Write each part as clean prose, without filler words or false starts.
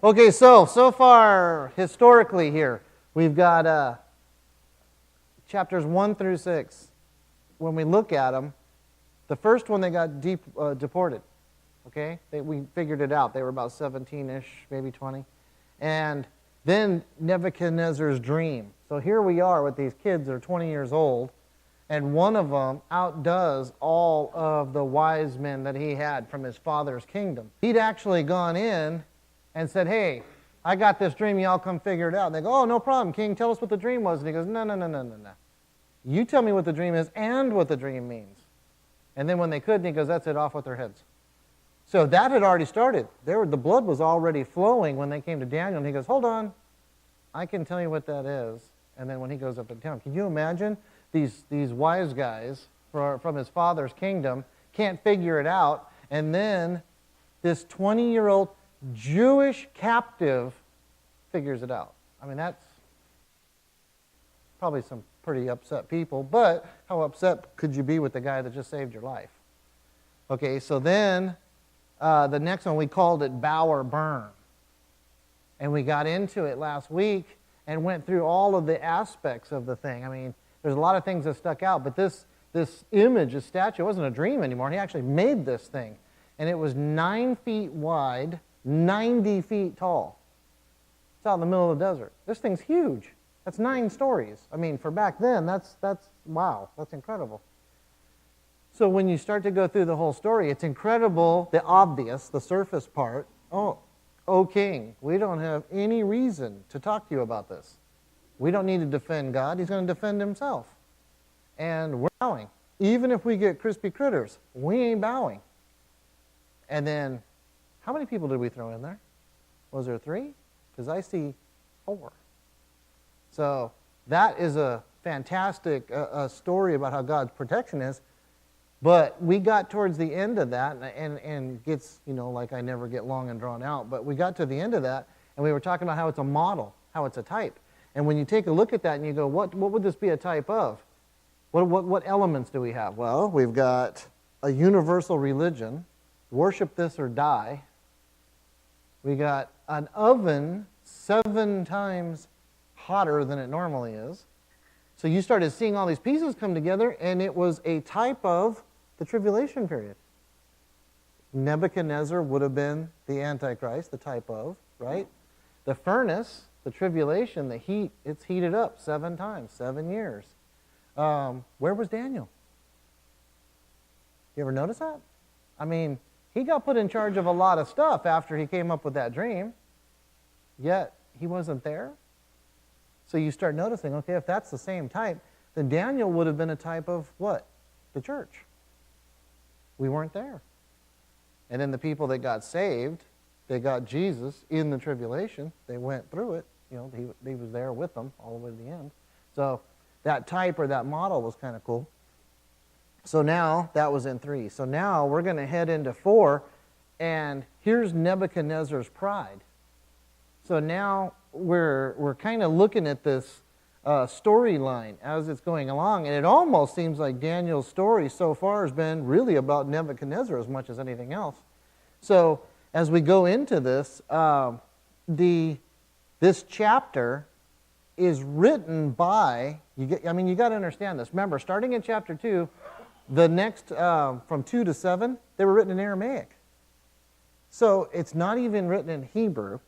Okay, so far, historically here, we've got chapters 1 through 6. When we look at them, the first one they got deported. Okay? We figured it out. They were about 17-ish, maybe 20. And then Nebuchadnezzar's dream. So here we are with these kids that are 20 years old, and one of them outdoes all of the wise men that he had from his father's kingdom. He'd actually gone in and said, hey, I got this dream, y'all come figure it out. And they go, oh, no problem, King, tell us what the dream was. And he goes, no. You tell me what the dream is and what the dream means. And then when they couldn't, he goes, that's it, off with their heads. So that had already started. The blood was already flowing when they came to Daniel, and he goes, hold on, I can tell you what that is. And then when he goes up to town, can you imagine these wise guys from his father's kingdom can't figure it out, and then this 20-year-old Jewish captive figures it out. I mean, that's probably some pretty upset people, but how upset could you be with the guy that just saved your life? Okay, so then the next one, we called it bow or burn. And we got into it last week and went through all of the aspects of the thing. I mean, there's a lot of things that stuck out, but this image, this statue, it wasn't a dream anymore. He actually made this thing. And it was 9 feet wide, 90 feet tall. It's out in the middle of the desert. This thing's huge. That's 9 stories. I mean, for back then, that's wow, that's incredible. So when you start to go through the whole story, it's incredible, the obvious, the surface part. Oh, king, we don't have any reason to talk to you about this. We don't need to defend God. He's going to defend himself. And we're bowing. Even if we get crispy critters, we ain't bowing. And then, how many people did we throw in there? Was there 3? Because I see 4. So that is a fantastic story about how God's protection is. But we got towards the end of that, and gets, like I never get long and drawn out, but we got to the end of that, and we were talking about how it's a model, how it's a type. And when you take a look at that and you go, what would this be a type of? What elements do we have? Well, we've got a universal religion, worship this or die. We got an oven 7 times hotter than it normally is. So you started seeing all these pieces come together, and it was a type of the tribulation period. Nebuchadnezzar would have been the Antichrist, the type of, right? The furnace, the tribulation, the heat, it's heated up 7 times, 7 years. Where was Daniel? You ever notice that? I mean, he got put in charge of a lot of stuff after he came up with that dream, yet he wasn't there. So you start noticing, okay, if that's the same type, then Daniel would have been a type of what? The church. We weren't there. And then the people that got saved, they got Jesus in the tribulation. They went through it. He was there with them all the way to the end. So that type or that model was kind of cool. So now, that was in 3. So now we're going to head into 4, and here's Nebuchadnezzar's pride. So now we're kind of looking at this storyline as it's going along, and it almost seems like Daniel's story so far has been really about Nebuchadnezzar as much as anything else. So as we go into this, this chapter is written by, you got to understand this. Remember, starting in chapter 2, the next, from 2 to 7, they were written in Aramaic. So it's not even written in Hebrew.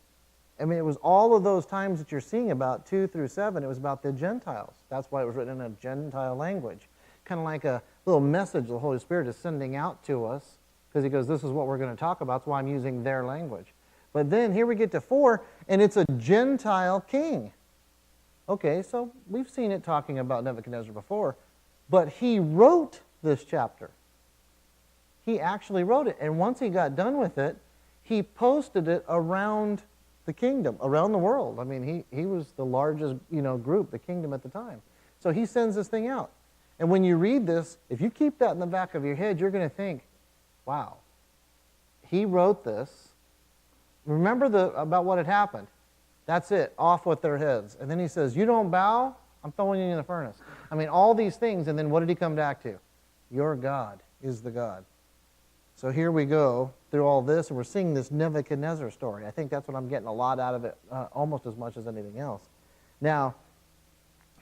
I mean, it was all of those times that you're seeing about 2 through 7, it was about the Gentiles. That's why it was written in a Gentile language. Kind of like a little message the Holy Spirit is sending out to us, because he goes, this is what we're going to talk about, that's why I'm using their language. But then here we get to 4, and it's a Gentile king. Okay, so we've seen it talking about Nebuchadnezzar before, but he wrote this chapter. He actually wrote it, and once he got done with it, he posted it around the kingdom, around the world. I mean, he was the largest, group, the kingdom at the time. So he sends this thing out. And when you read this, if you keep that in the back of your head, you're going to think, wow, he wrote this. Remember about what had happened. That's it, off with their heads. And then he says, you don't bow, I'm throwing you in the furnace. I mean, all these things, and then what did he come back to? Your God is the God. So here we go through all this, and we're seeing this Nebuchadnezzar story. I think that's what I'm getting a lot out of it, almost as much as anything else. Now,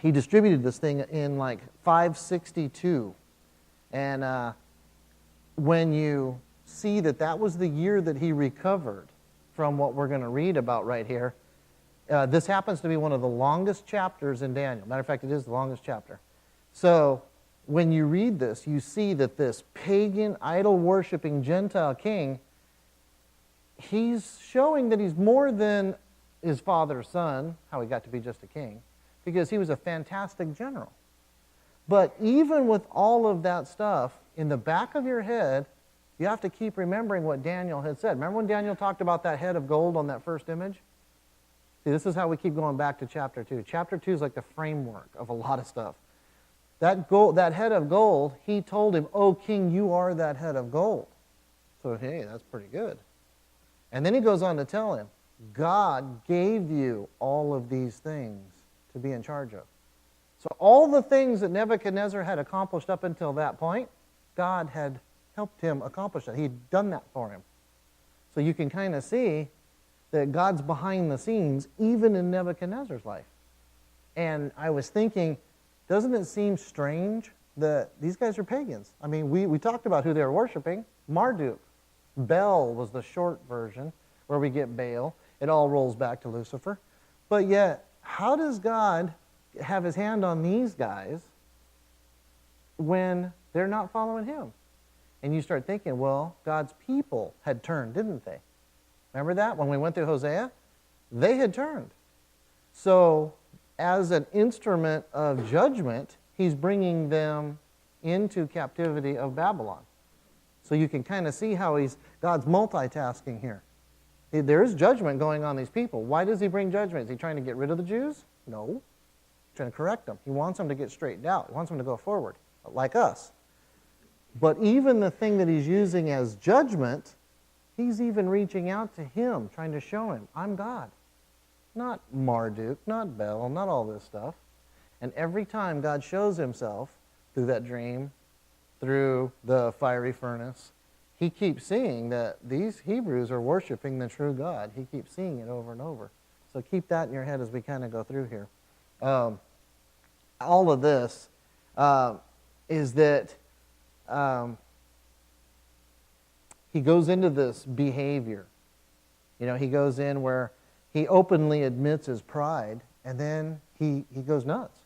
he distributed this thing in like 562. And when you see that that was the year that he recovered from what we're going to read about right here, this happens to be one of the longest chapters in Daniel. Matter of fact, it is the longest chapter. So when you read this, you see that this pagan, idol-worshiping Gentile king, he's showing that he's more than his father's son, how he got to be just a king, because he was a fantastic general. But even with all of that stuff, in the back of your head, you have to keep remembering what Daniel had said. Remember when Daniel talked about that head of gold on that first image? See, this is how we keep going back to chapter 2. Chapter 2 is like the framework of a lot of stuff. That head of gold, he told him, "O king, you are that head of gold." So, hey, that's pretty good. And then he goes on to tell him, God gave you all of these things to be in charge of. So all the things that Nebuchadnezzar had accomplished up until that point, God had helped him accomplish it. He'd done that for him. So you can kind of see that God's behind the scenes, even in Nebuchadnezzar's life. And I was thinking, doesn't it seem strange that these guys are pagans? I mean, we talked about who they were worshiping. Marduk. Bel was the short version, where we get Baal. It all rolls back to Lucifer. But yet, how does God have his hand on these guys when they're not following him? And you start thinking, well, God's people had turned, didn't they? Remember that? When we went through Hosea? They had turned. So, as an instrument of judgment, he's bringing them into captivity of Babylon. So you can kind of see how God's multitasking here. There is judgment going on these people. Why does he bring judgment? Is he trying to get rid of the Jews? No. He's trying to correct them. He wants them to get straightened out. He wants them to go forward, like us. But even the thing that he's using as judgment, he's even reaching out to him, trying to show him, I'm God. Not Marduk, not Bel, not all this stuff. And every time God shows himself through that dream, through the fiery furnace, he keeps seeing that these Hebrews are worshiping the true God. He keeps seeing it over and over. So keep that in your head as we kind of go through here. All of this is that he goes into this behavior. You know, he goes in where he openly admits his pride, and then he goes nuts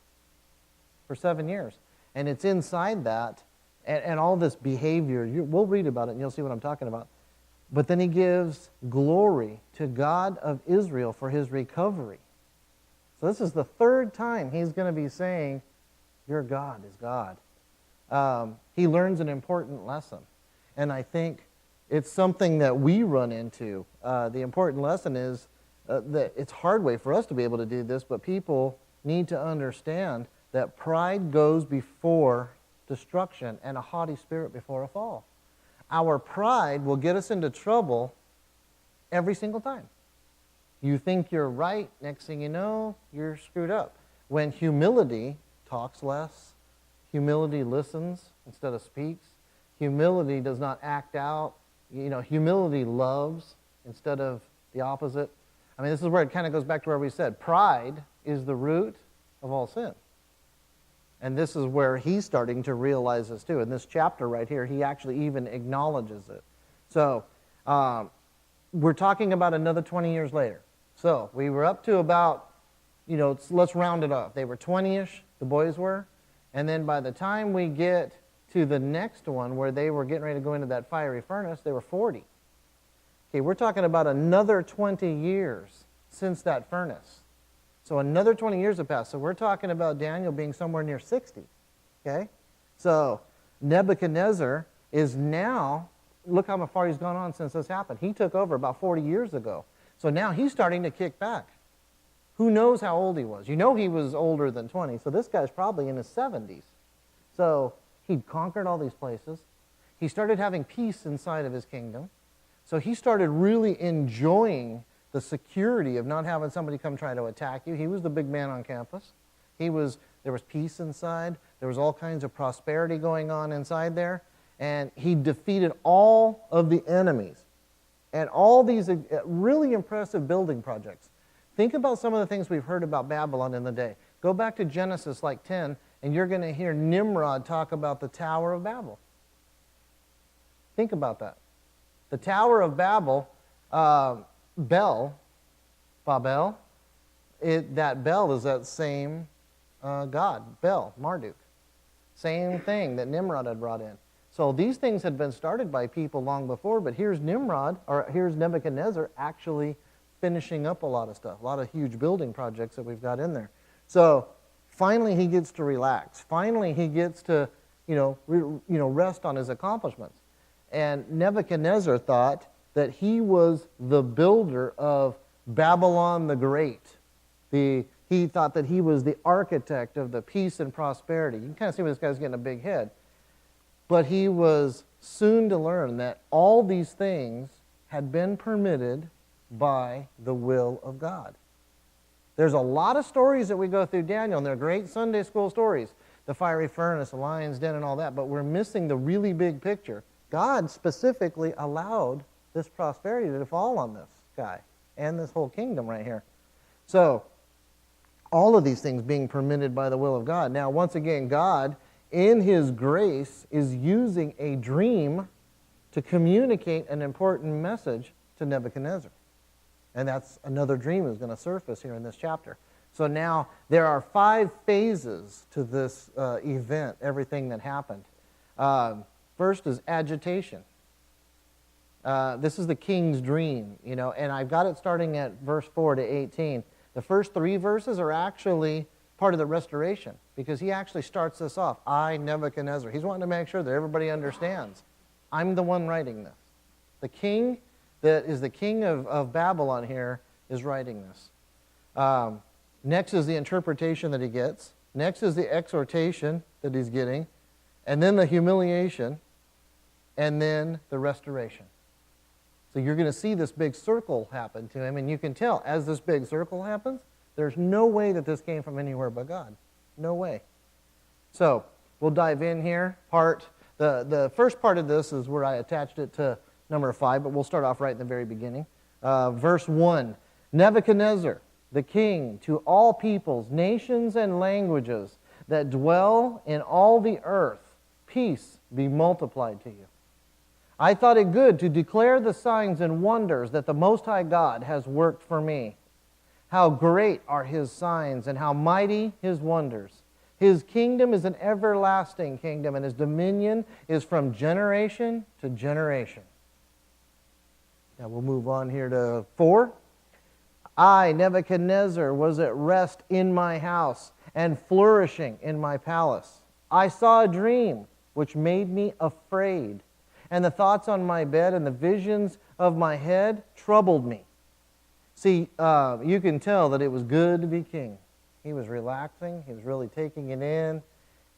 for 7 years. And it's inside that, and all this behavior, we'll read about it and you'll see what I'm talking about. But then he gives glory to God of Israel for his recovery. So this is the third time he's going to be saying, your God is God. He learns an important lesson. And I think it's something that we run into. The important lesson is that it's a hard way for us to be able to do this, but people need to understand that pride goes before destruction and a haughty spirit before a fall. Our pride will get us into trouble every single time. You think you're right, next thing you know, you're screwed up. When humility talks less, humility listens instead of speaks, humility does not act out, humility loves instead of the opposite. I mean, this is where it kind of goes back to where we said, pride is the root of all sin. And this is where he's starting to realize this too. In this chapter right here, he actually even acknowledges it. So, we're talking about another 20 years later. So, we were up to about, let's round it up. They were 20-ish, the boys were. And then by the time we get to the next one where they were getting ready to go into that fiery furnace, they were 40. Okay, we're talking about another 20 years since that furnace. So another 20 years have passed. So we're talking about Daniel being somewhere near 60. Okay? So Nebuchadnezzar is now, look how far he's gone on since this happened. He took over about 40 years ago. So now he's starting to kick back. Who knows how old he was? You know he was older than 20, so this guy's probably in his 70s. So he'd conquered all these places. He started having peace inside of his kingdom. So he started really enjoying the security of not having somebody come try to attack you. He was the big man on campus. There was peace inside. There was all kinds of prosperity going on inside there. And he defeated all of the enemies. And all these really impressive building projects. Think about some of the things we've heard about Babylon in the day. Go back to Genesis like 10, and you're going to hear Nimrod talk about the Tower of Babel. Think about that. The Tower of Babel, Babel, that Bel is that same god, Bel, Marduk. Same thing that Nimrod had brought in. So these things had been started by people long before, but here's Nebuchadnezzar actually finishing up a lot of stuff, a lot of huge building projects that we've got in there. So finally he gets to relax. Finally he gets to, rest on his accomplishments. And Nebuchadnezzar thought that he was the builder of Babylon the Great. He thought that he was the architect of the peace and prosperity. You can kind of see where this guy's getting a big head. But he was soon to learn that all these things had been permitted by the will of God. There's a lot of stories that we go through Daniel, and they're great Sunday school stories. The fiery furnace, the lion's den, and all that. But we're missing the really big picture. God specifically allowed this prosperity to fall on this guy and this whole kingdom right here. So, all of these things being permitted by the will of God. Now, once again, God, in His grace, is using a dream to communicate an important message to Nebuchadnezzar. And that's another dream is going to surface here in this chapter. So now there are 5 phases to this event, everything that happened. First is agitation. This is the king's dream, and I've got it starting at verse 4 to 18. The first 3 verses are actually part of the restoration, because he actually starts this off. I, Nebuchadnezzar. He's wanting to make sure that everybody understands. I'm the one writing this. The king that is the king of Babylon here is writing this. Next is the interpretation that he gets. Next is the exhortation that he's getting. And then the humiliation. And then the restoration. So you're going to see this big circle happen to him, and you can tell as this big circle happens, there's no way that this came from anywhere but God. No way. So we'll dive in here. The first part of this is where I attached it to number 5, but we'll start off right in the very beginning. Verse 1, Nebuchadnezzar, the king, to all peoples, nations, and languages that dwell in all the earth, peace be multiplied to you. I thought it good to declare the signs and wonders that the Most High God has worked for me. How great are His signs and how mighty His wonders. His kingdom is an everlasting kingdom, and His dominion is from generation to generation. Now we'll move on here to 4. I, Nebuchadnezzar, was at rest in my house and flourishing in my palace. I saw a dream which made me afraid, and the thoughts on my bed and the visions of my head troubled me. See, you can tell that it was good to be king. He was relaxing. He was really taking it in.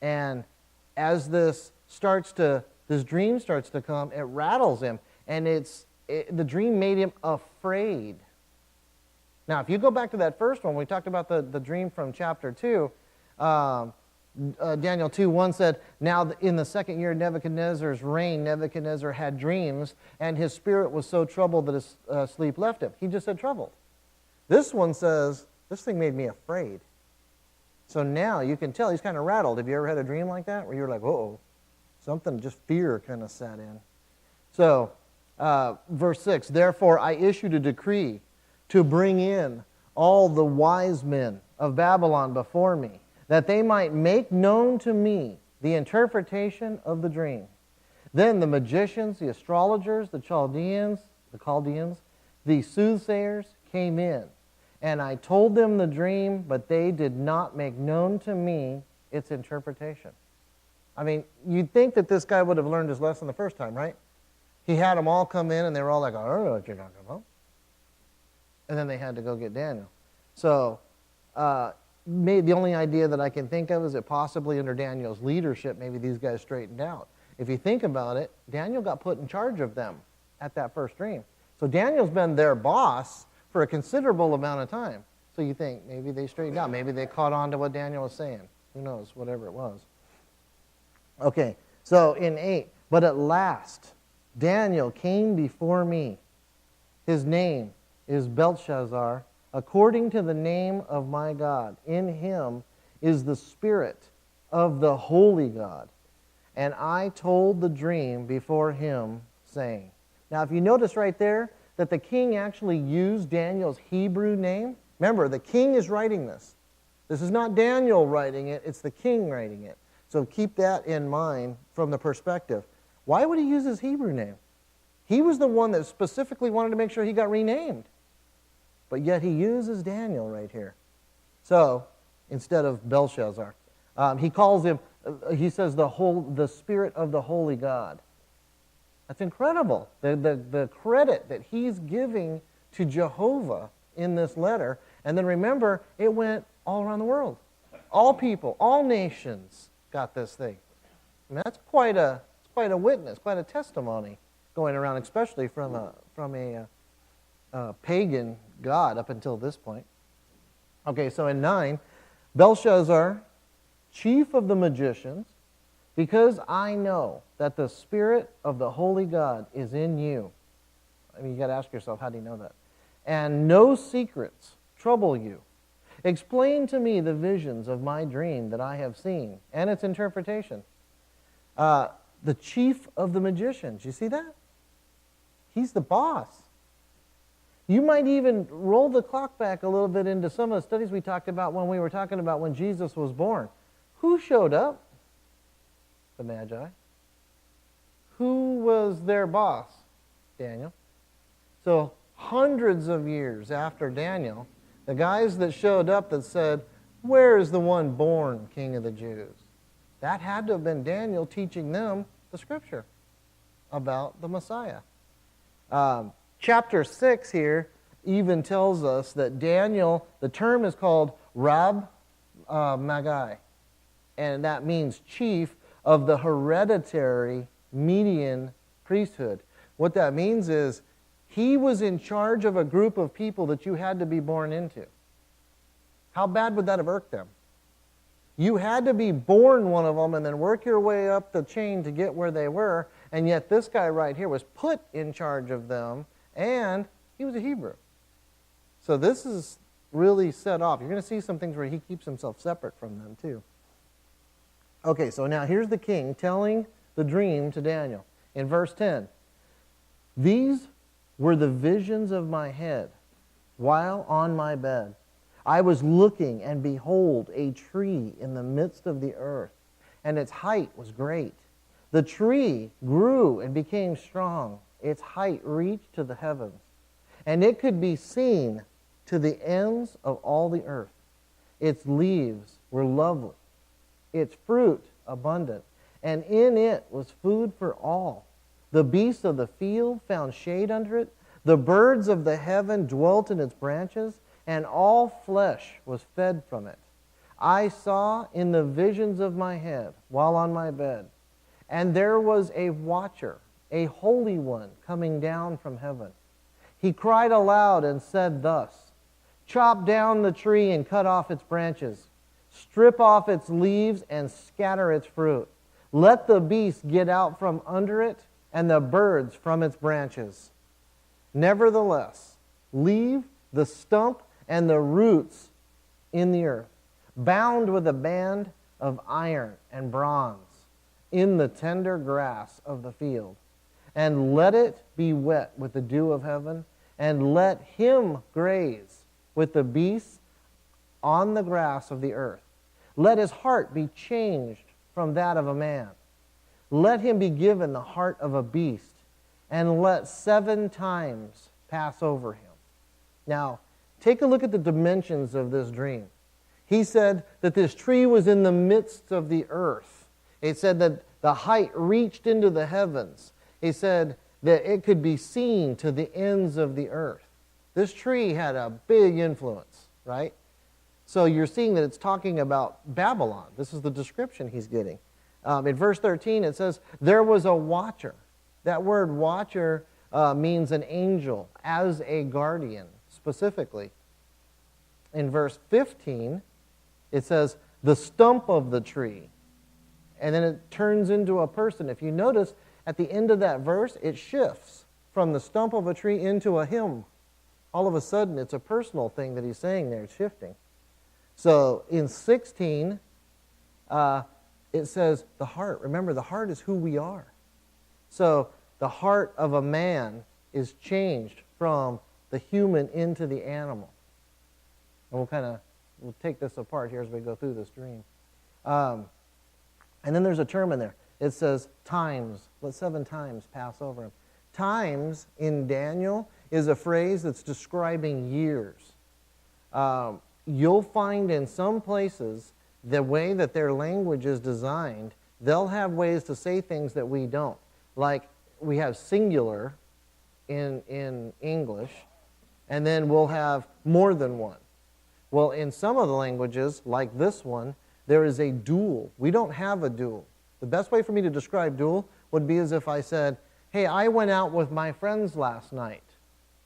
And as this dream starts to come, it rattles him. And the dream made him afraid. Now, if you go back to that first one, we talked about the dream from chapter 2. Daniel 2:1 said, now in the second year of Nebuchadnezzar's reign, Nebuchadnezzar had dreams, and his spirit was so troubled that his sleep left him. He just said troubled. This one says, this thing made me afraid. So now you can tell he's kind of rattled. Have you ever had a dream like that where you're like, uh-oh, something, just fear kind of sat in? So, verse 6, therefore I issued a decree to bring in all the wise men of Babylon before me, that they might make known to me the interpretation of the dream. Then the magicians, the astrologers, the Chaldeans, the soothsayers came in, and I told them the dream, but they did not make known to me its interpretation. I mean, you'd think that this guy would have learned his lesson the first time, right? He had them all come in, and they were all like, I don't know what you're talking about. And then they had to go get Daniel. So, the only idea that I can think of is that possibly under Daniel's leadership, maybe these guys straightened out. If you think about it, Daniel got put in charge of them at that first dream. So Daniel's been their boss for a considerable amount of time. So you think maybe they straightened out. Maybe they caught on to what Daniel was saying. Who knows, whatever it was. Okay, so in 8, But at last, Daniel came before me. His name is Belshazzar, according to the name of my God. In him is the spirit of the holy God. And I told the dream before him, saying. Now, if you notice right there that the king actually used Daniel's Hebrew name, remember, the king is writing this. This is not Daniel writing it, it's the king writing it. So keep that in mind from the perspective. Why would he use his Hebrew name? He was the one that specifically wanted to make sure he got renamed. But yet he uses Daniel right here. So, instead of Belshazzar, he calls him, he says, the spirit of the holy God. That's incredible. The credit that he's giving to Jehovah in this letter. And then remember, it went all around the world. All people, all nations got this thing. And that's quite a witness, quite a testimony going around, especially from a pagan god up until this point. Okay, so in 9, Belshazzar, chief of the magicians, because I know that the spirit of the holy God is in you. I mean, you got to ask yourself, how do you know that? And no secrets trouble you. Explain to me the visions of my dream that I have seen and its interpretation. The chief of the magicians, you see that? He's the boss. You might even roll the clock back a little bit into some of the studies we talked about when we were talking about when Jesus was born. Who showed up? The Magi. Who was their boss? Daniel. So hundreds of years after Daniel, the guys that showed up that said, "Where is the one born King of the Jews?" That had to have been Daniel teaching them the Scripture about the Messiah. Chapter 6 here even tells us that Daniel, the term is called Rab Magi, and that means chief of the hereditary Median priesthood. What that means is he was in charge of a group of people that you had to be born into. How bad would that have irked them? You had to be born one of them and then work your way up the chain to get where they were, and yet this guy right here was put in charge of them, and he was a Hebrew. So this is really set off. You're going to see some things where he keeps himself separate from them too. Okay, so now here's the king telling the dream to Daniel. In verse 10, these were the visions of my head while on my bed. I was looking, and behold, a tree in the midst of the earth, and its height was great. The tree grew and became strong. Its height reached to the heavens, and it could be seen to the ends of all the earth. Its leaves were lovely, its fruit abundant, and in it was food for all. The beasts of the field found shade under it. The birds of the heaven dwelt in its branches, and all flesh was fed from it. I saw in the visions of my head while on my bed, and there was a watcher, a holy one, coming down from heaven. He cried aloud and said thus, chop down the tree and cut off its branches. Strip off its leaves and scatter its fruit. Let the beasts get out from under it and the birds from its branches. Nevertheless, leave the stump and the roots in the earth, bound with a band of iron and bronze in the tender grass of the field. And let it be wet with the dew of heaven, and let him graze with the beasts on the grass of the earth. Let his heart be changed from that of a man. Let him be given the heart of a beast, and let 7 times pass over him. Now, take a look at the dimensions of this dream. He said that this tree was in the midst of the earth. It said that the height reached into the heavens. He said that it could be seen to the ends of the earth. This tree had a big influence, right? So you're seeing that it's talking about Babylon. This is the description he's getting. In verse 13 it says, there was a watcher. That word watcher means an angel, as a guardian, specifically. In verse 15, it says, the stump of the tree. And then it turns into a person. If you notice, at the end of that verse, it shifts from the stump of a tree into a hymn. All of a sudden, it's a personal thing that he's saying there. It's shifting. So in 16, it says the heart. Remember, the heart is who we are. So the heart of a man is changed from the human into the animal. And we'll take this apart here as we go through this dream. And then there's a term in there. It says times. Let 7 times pass over him. Times in Daniel is a phrase that's describing years. You'll find in some places the way that their language is designed, they'll have ways to say things that we don't. Like we have singular in English, and then we'll have more than one. Well, in some of the languages, like this one, there is a dual. We don't have a dual. The best way for me to describe dual would be as if I said, hey, I went out with my friends last night.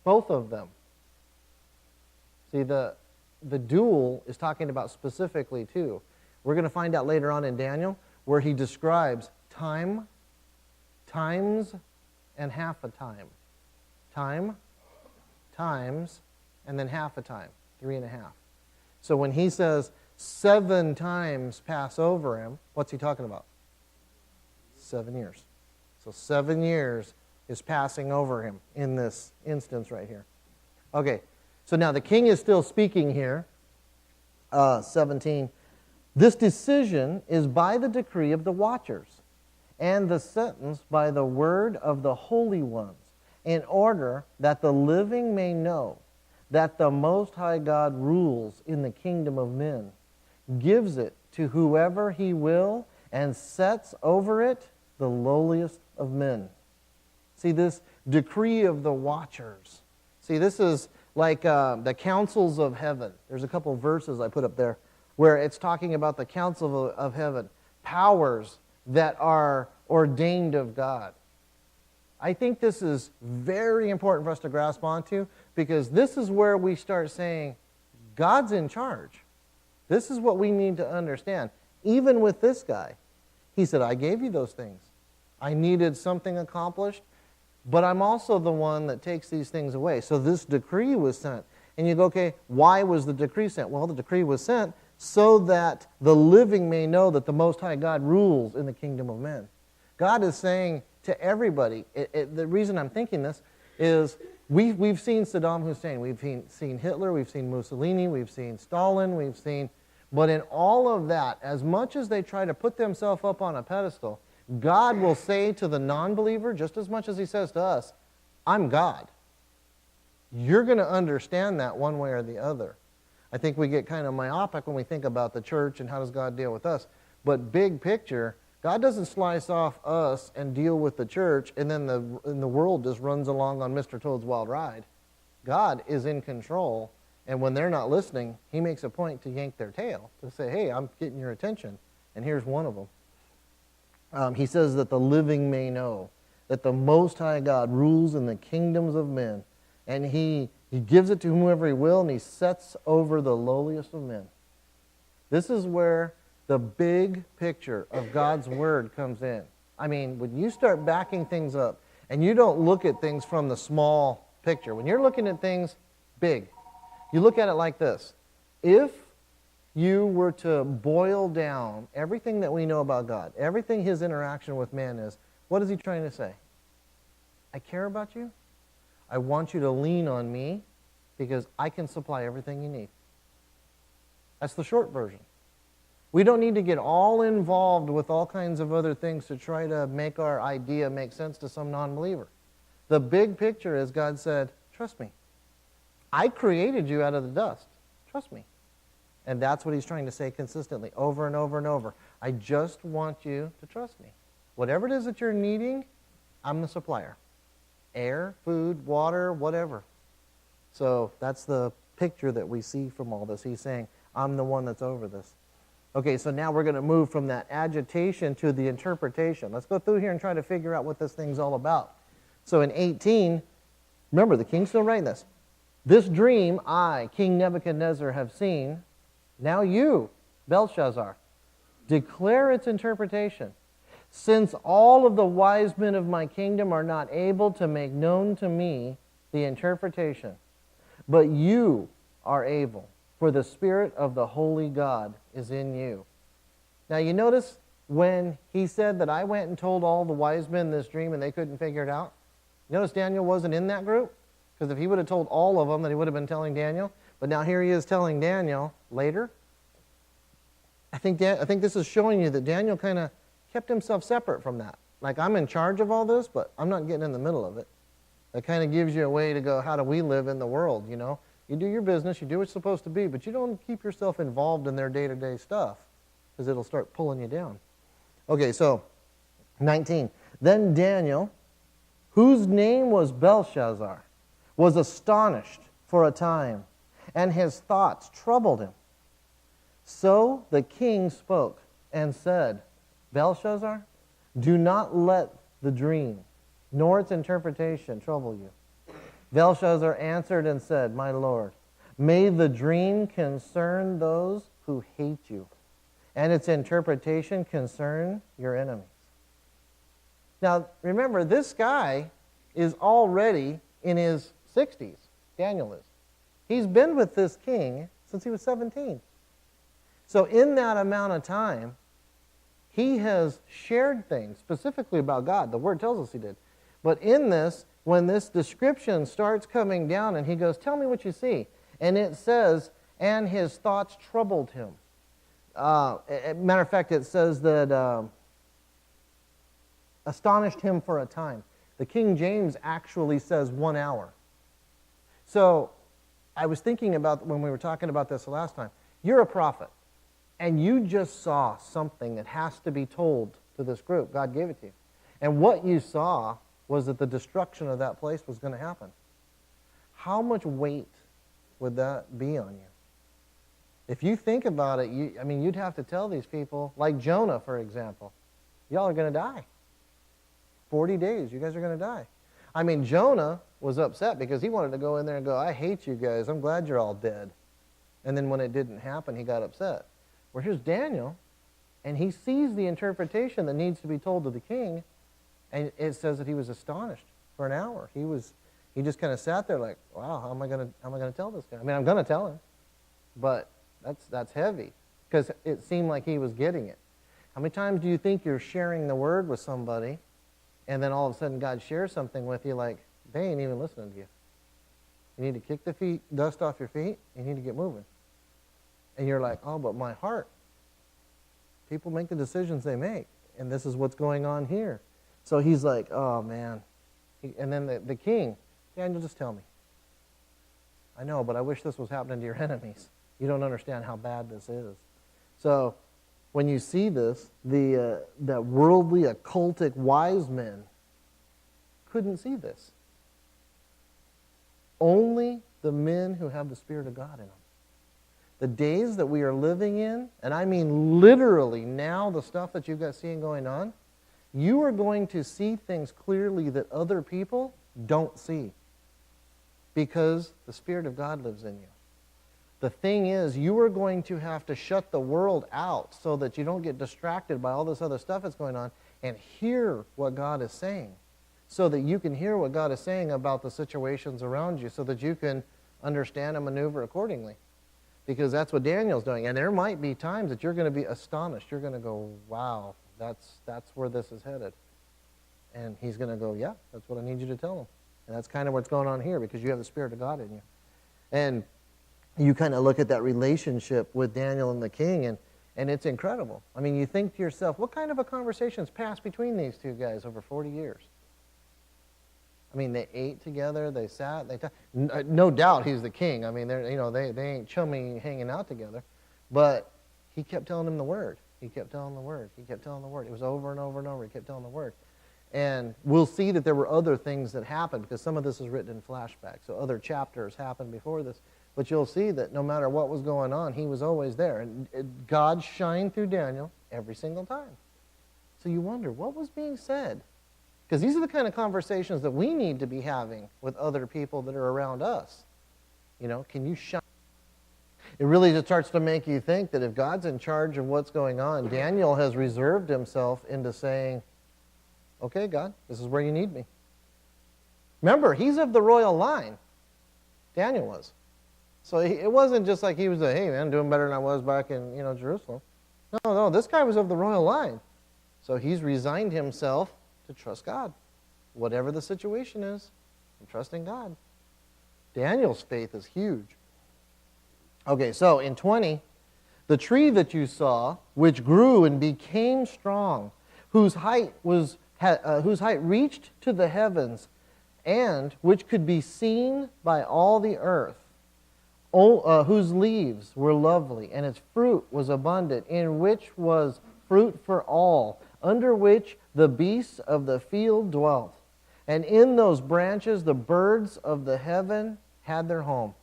Both of them. See, the dual is talking about specifically two. We're going to find out later on in Daniel where he describes time, times, and half a time. Time, times, and then half a time. 3.5. So when he says 7 times pass over him, what's he talking about? 7 years. So 7 years is passing over him in this instance right here. Okay, so now the king is still speaking here. 17. This decision is by the decree of the watchers, and the sentence by the word of the holy ones, in order that the living may know that the Most High God rules in the kingdom of men, gives it to whoever he will, and sets over it the lowliest of men. See, this decree of the watchers. See, this is like the councils of heaven. There's a couple verses I put up there where it's talking about the council of heaven, powers that are ordained of God. I think this is very important for us to grasp onto, because this is where we start saying, God's in charge. This is what we need to understand. Even with this guy, he said, I gave you those things. I needed something accomplished, but I'm also the one that takes these things away. So this decree was sent. And you go, okay, why was the decree sent? Well, the decree was sent so that the living may know that the Most High God rules in the kingdom of men. God is saying to everybody, the reason I'm thinking this is we've seen Saddam Hussein, we've seen Hitler, we've seen Mussolini, we've seen Stalin, but in all of that, as much as they try to put themselves up on a pedestal, God will say to the non-believer, just as much as he says to us, I'm God. You're going to understand that one way or the other. I think we get kind of myopic when we think about the church and how does God deal with us. But big picture, God doesn't slice off us and deal with the church, and then the world just runs along on Mr. Toad's Wild Ride. God is in control, and when they're not listening, he makes a point to yank their tail, to say, hey, I'm getting your attention, and here's one of them. He says that the living may know that the Most High God rules in the kingdoms of men, and he gives it to whomever he will, and he sets over the lowliest of men. This is where the big picture of God's Word comes in. I mean, when you start backing things up, and you don't look at things from the small picture, when you're looking at things big, you look at it like this. If you were to boil down everything that we know about God, everything his interaction with man is, what is he trying to say? I care about you. I want you to lean on me because I can supply everything you need. That's the short version. We don't need to get all involved with all kinds of other things to try to make our idea make sense to some non-believer. The big picture is God said, trust me. I created you out of the dust. Trust me. And that's what he's trying to say consistently, over and over and over. I just want you to trust me. Whatever it is that you're needing, I'm the supplier. Air, food, water, whatever. So that's the picture that we see from all this. He's saying, I'm the one that's over this. Okay, so now we're going to move from that agitation to the interpretation. Let's go through here and try to figure out what this thing's all about. So in 18, remember, the king's still writing this. This dream I, King Nebuchadnezzar, have seen. Now you, Belshazzar, declare its interpretation. since all of the wise men of my kingdom are not able to make known to me the interpretation, but you are able, for the Spirit of the holy God is in you. Now you notice when he said that I went and told all the wise men this dream and they couldn't figure it out? Notice Daniel wasn't in that group? Because if he would have told all of them, then he would have been telling Daniel. But now here he is telling Daniel later. I think this is showing you that Daniel kind of kept himself separate from that. Like, I'm in charge of all this, but I'm not getting in the middle of it. That kind of gives you a way to go, how do we live in the world, you know? You do your business, you do what you're supposed to be, but you don't keep yourself involved in their day-to-day stuff because it'll start pulling you down. Okay, so 19. Then Daniel, whose name was Belshazzar, was astonished for a time, and his thoughts troubled him. So the king spoke and said, Belshazzar, do not let the dream nor its interpretation trouble you. Belshazzar answered and said, my lord, may the dream concern those who hate you, and its interpretation concern your enemies. Now, remember, this guy is already in his 60s. Daniel is. He's been with this king since he was 17. So in that amount of time, he has shared things specifically about God. The Word tells us he did. But in this, when this description starts coming down and he goes, tell me what you see. And it says, and his thoughts troubled him. Matter of fact, it says that astonished him for a time. The King James actually says 1 hour. So I was thinking about, when we were talking about this the last time, you're a prophet. And you just saw something that has to be told to this group. God gave it to you. And what you saw was that the destruction of that place was going to happen. How much weight would that be on you? If you think about it, you'd have to tell these people, like Jonah, for example, y'all are going to die. 40 days, you guys are going to die. I mean, Jonah was upset because he wanted to go in there and go, I hate you guys. I'm glad you're all dead. And then when it didn't happen, he got upset. Where here's Daniel, and he sees the interpretation that needs to be told to the king, and it says that he was astonished for an hour. He just kind of sat there like, wow, how am I going to tell this guy? I mean, I'm going to tell him, but that's heavy because it seemed like he was getting it. How many times do you think you're sharing the word with somebody, and then all of a sudden God shares something with you like they ain't even listening to you? You need to kick the dust off your feet. You need to get moving. And you're like, oh, but my heart. People make the decisions they make, and this is what's going on here. So he's like, oh, man. And then the king, Daniel, just tell me. I know, but I wish this was happening to your enemies. You don't understand how bad this is. So when you see this, that worldly, occultic wise men couldn't see this. Only the men who have the Spirit of God in them. The days that we are living in, and I mean literally now, the stuff that you've got seeing going on, you are going to see things clearly that other people don't see because the Spirit of God lives in you. The thing is, you are going to have to shut the world out so that you don't get distracted by all this other stuff that's going on and hear what God is saying so that you can hear what God is saying about the situations around you so that you can understand and maneuver accordingly. Because that's what Daniel's doing. And there might be times that you're going to be astonished. You're going to go, wow, that's where this is headed. And he's going to go, yeah, that's what I need you to tell him. And that's kind of what's going on here because you have the Spirit of God in you. And you kind of look at that relationship with Daniel and the king, and it's incredible. I mean, you think to yourself, what kind of a conversation's passed between these two guys over 40 years? I mean, they ate together, they sat, they talked. No doubt he's the king. I mean, they ain't chummy hanging out together. But he kept telling them the word. He kept telling the word. He kept telling the word. It was over and over and over. He kept telling the word. And we'll see that there were other things that happened because some of this is written in flashback. So other chapters happened before this. But you'll see that no matter what was going on, he was always there. And God shined through Daniel every single time. So you wonder, what was being said? Because these are the kind of conversations that we need to be having with other people that are around us. You know, can you shine? It really just starts to make you think that if God's in charge of what's going on, Daniel has reserved himself into saying, okay, God, this is where you need me. Remember, he's of the royal line. Daniel was. So it wasn't just like he was hey man, I'm doing better than I was back in Jerusalem. No, this guy was of the royal line. So he's resigned himself to trust God. Whatever the situation is, I'm trusting God. Daniel's faith is huge. Okay, so in 20, the tree that you saw, which grew and became strong, whose height reached to the heavens, and which could be seen by all the earth, whose leaves were lovely, and its fruit was abundant, in which was fruit for all, under which the beasts of the field dwelt. And in those branches the birds of the heaven had their home.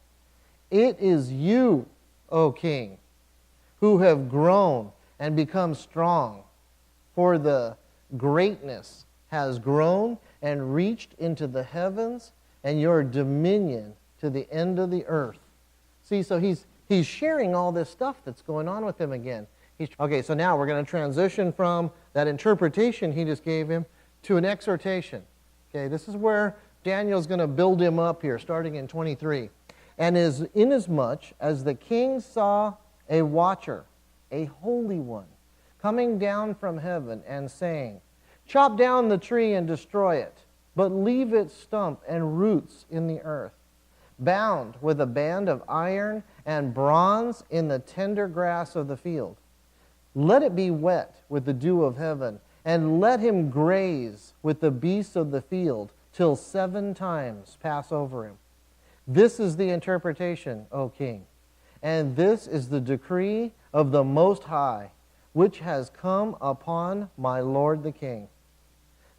It is you, O King, who have grown and become strong, for the greatness has grown and reached into the heavens, and your dominion to the end of the earth. See, so he's sharing all this stuff that's going on with him again. Okay, so now we're going to transition from that interpretation he just gave him to an exhortation. Okay, this is where Daniel's going to build him up here, starting in 23. And inasmuch as the king saw a watcher, a holy one, coming down from heaven and saying, chop down the tree and destroy it, but leave its stump and roots in the earth, bound with a band of iron and bronze in the tender grass of the field. Let it be wet with the dew of heaven, and let him graze with the beasts of the field till 7 times pass over him. This is the interpretation, O king, and this is the decree of the Most High, which has come upon my lord the king.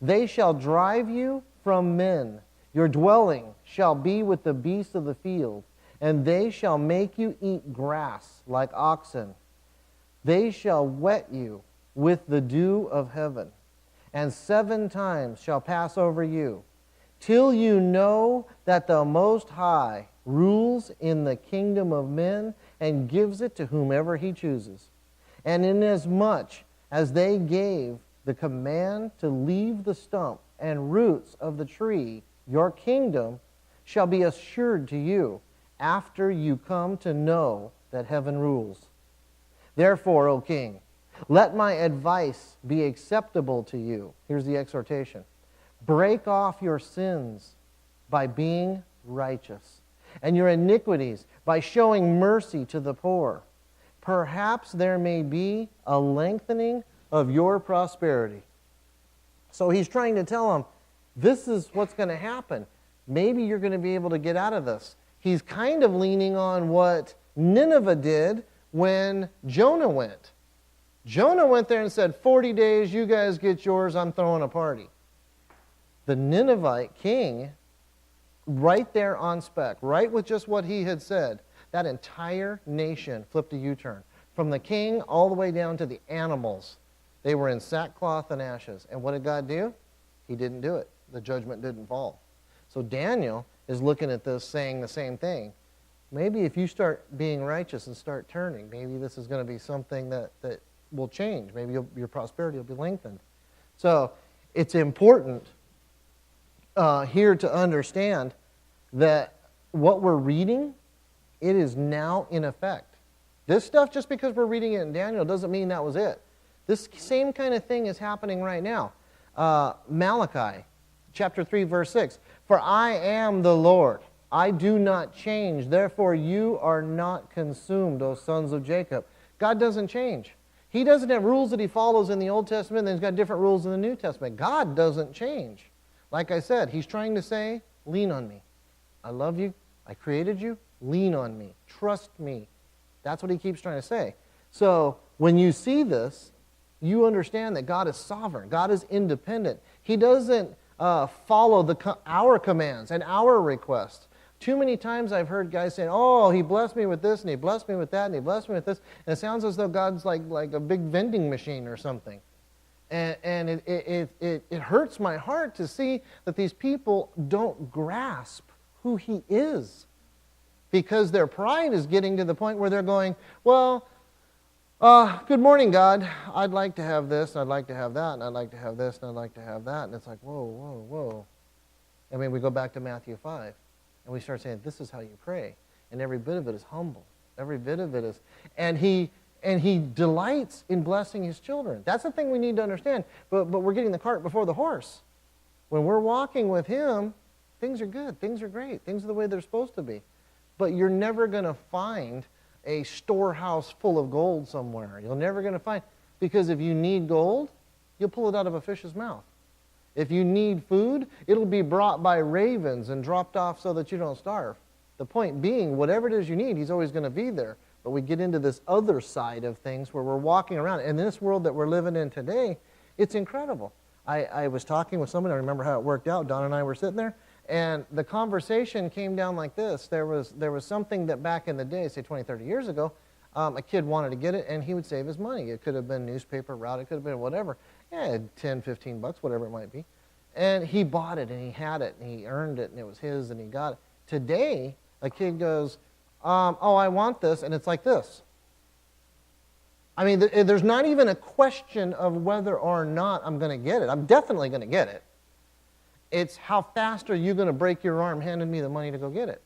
They shall drive you from men. Your dwelling shall be with the beasts of the field, and they shall make you eat grass like oxen. They shall wet you with the dew of heaven, and 7 times shall pass over you, till you know that the Most High rules in the kingdom of men and gives it to whomever he chooses. And inasmuch as they gave the command to leave the stump and roots of the tree, your kingdom shall be assured to you after you come to know that heaven rules. Therefore, O king, let my advice be acceptable to you. Here's the exhortation. Break off your sins by being righteous, and your iniquities by showing mercy to the poor. Perhaps there may be a lengthening of your prosperity. So he's trying to tell them, this is what's going to happen. Maybe you're going to be able to get out of this. He's kind of leaning on what Nineveh did when Jonah went. Jonah went there and said, 40 days, you guys get yours, I'm throwing a party. The Ninevite king, right there on spec, right with just what he had said, that entire nation flipped a U-turn. From the king all the way down to the animals. They were in sackcloth and ashes. And what did God do? He didn't do it. The judgment didn't fall. So Daniel is looking at this saying the same thing. Maybe if you start being righteous and start turning, maybe this is going to be something that will change. Maybe your prosperity will be lengthened. So it's important here to understand that what we're reading, it is now in effect. This stuff, just because we're reading it in Daniel, doesn't mean that was it. This same kind of thing is happening right now. Malachi, chapter 3, verse 6. For I am the Lord. I do not change. Therefore you are not consumed, O sons of Jacob. God doesn't change. He doesn't have rules that he follows in the Old Testament, and he's got different rules in the New Testament. God doesn't change. Like I said, he's trying to say, lean on me. I love you. I created you. Lean on me. Trust me. That's what he keeps trying to say. So when you see this, you understand that God is sovereign. God is independent. He doesn't follow our commands and our requests. Too many times I've heard guys saying, oh, he blessed me with this, and he blessed me with that, and he blessed me with this. And it sounds as though God's like a big vending machine or something. And it hurts my heart to see that these people don't grasp who he is. because their pride is getting to the point where they're going, well, good morning, God. I'd like to have this, I'd like to have that, and I'd like to have this, and I'd like to have that. And it's like, whoa, whoa, whoa. I mean, we go back to Matthew 5, and we start saying, this is how you pray. And every bit of it is humble. Every bit of it is. And he delights in blessing his children. That's the thing we need to understand. But we're getting the cart before the horse. When we're walking with him, things are good. Things are great. Things are the way they're supposed to be. But you're never going to find a storehouse full of gold somewhere. You're never going to find, because if you need gold, you'll pull it out of a fish's mouth. If you need food, it'll be brought by ravens and dropped off so that you don't starve. The point being, whatever it is you need, he's always going to be there. But we get into this other side of things where we're walking around. And in this world that we're living in today, it's incredible. I was talking with someone, I remember how it worked out. Don and I were sitting there, and the conversation came down like this. There was something that back in the day, say 20, 30 years ago, a kid wanted to get it, and he would save his money. It could have been newspaper route, it could have been whatever. Yeah, 10, 15 bucks, whatever it might be. And he bought it, and he had it, and he earned it, and it was his, and he got it. Today, a kid goes, oh, I want this, and it's like this. I mean, there's not even a question of whether or not I'm going to get it. I'm definitely going to get it. It's how fast are you going to break your arm handing me the money to go get it?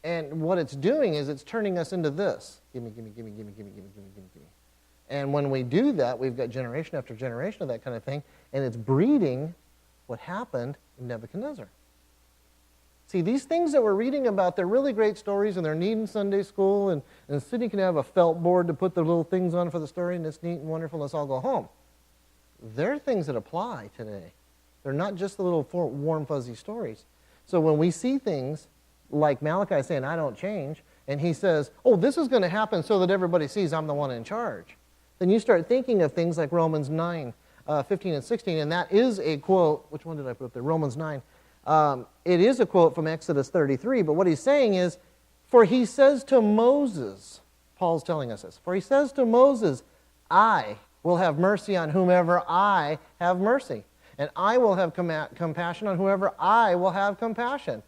And what it's doing is it's turning us into this. Gimme, gimme, gimme, gimme, gimme, gimme, gimme, gimme, gimme. And when we do that, we've got generation after generation of that kind of thing, and it's breeding what happened in Nebuchadnezzar. See, these things that we're reading about, they're really great stories, and they're neat in Sunday school, and the city can have a felt board to put the little things on for the story, and it's neat and wonderful, and let's all go home. They're things that apply today. They're not just the little warm, fuzzy stories. So when we see things like Malachi saying, I don't change, and he says, oh, this is going to happen so that everybody sees I'm the one in charge, then you start thinking of things like Romans 9, 15 and 16, and that is a quote. Which one did I put up there? Romans 9. It is a quote from Exodus 33, but what he's saying is, for he says to Moses, Paul's telling us this, for he says to Moses, I will have mercy on whomever I have mercy, and I will have compassion on whoever I will have compassion.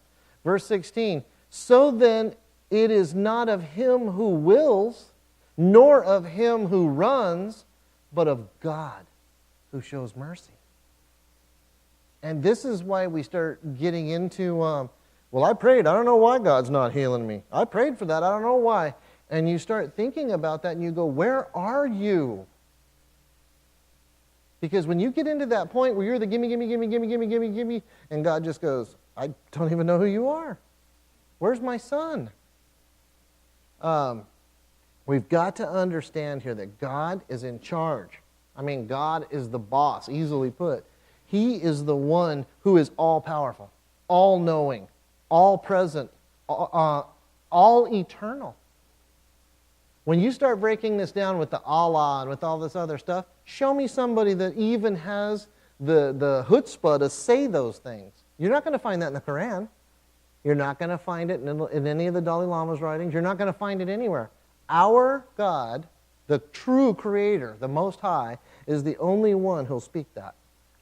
Verse 16, so then it is not of him who wills, nor of him who runs, but of God who shows mercy. And this is why we start getting into, well, I prayed. I don't know why God's not healing me. I prayed for that. I don't know why. And you start thinking about that and you go, where are you? Because when you get into that point where you're the gimme, gimme, gimme, gimme, gimme, gimme, gimme, and God just goes, I don't even know who you are. Where's my son? We've got to understand here that God is in charge. I mean, God is the boss, easily put. He is the one who is all-powerful, all-knowing, all-present, all eternal. When you start breaking this down with the Allah and with all this other stuff, show me somebody that even has the chutzpah to say those things. You're not going to find that in the Quran. You're not going to find it in any of the Dalai Lama's writings. You're not going to find it anywhere. Our God, the true Creator, the Most High, is the only one who'll speak that.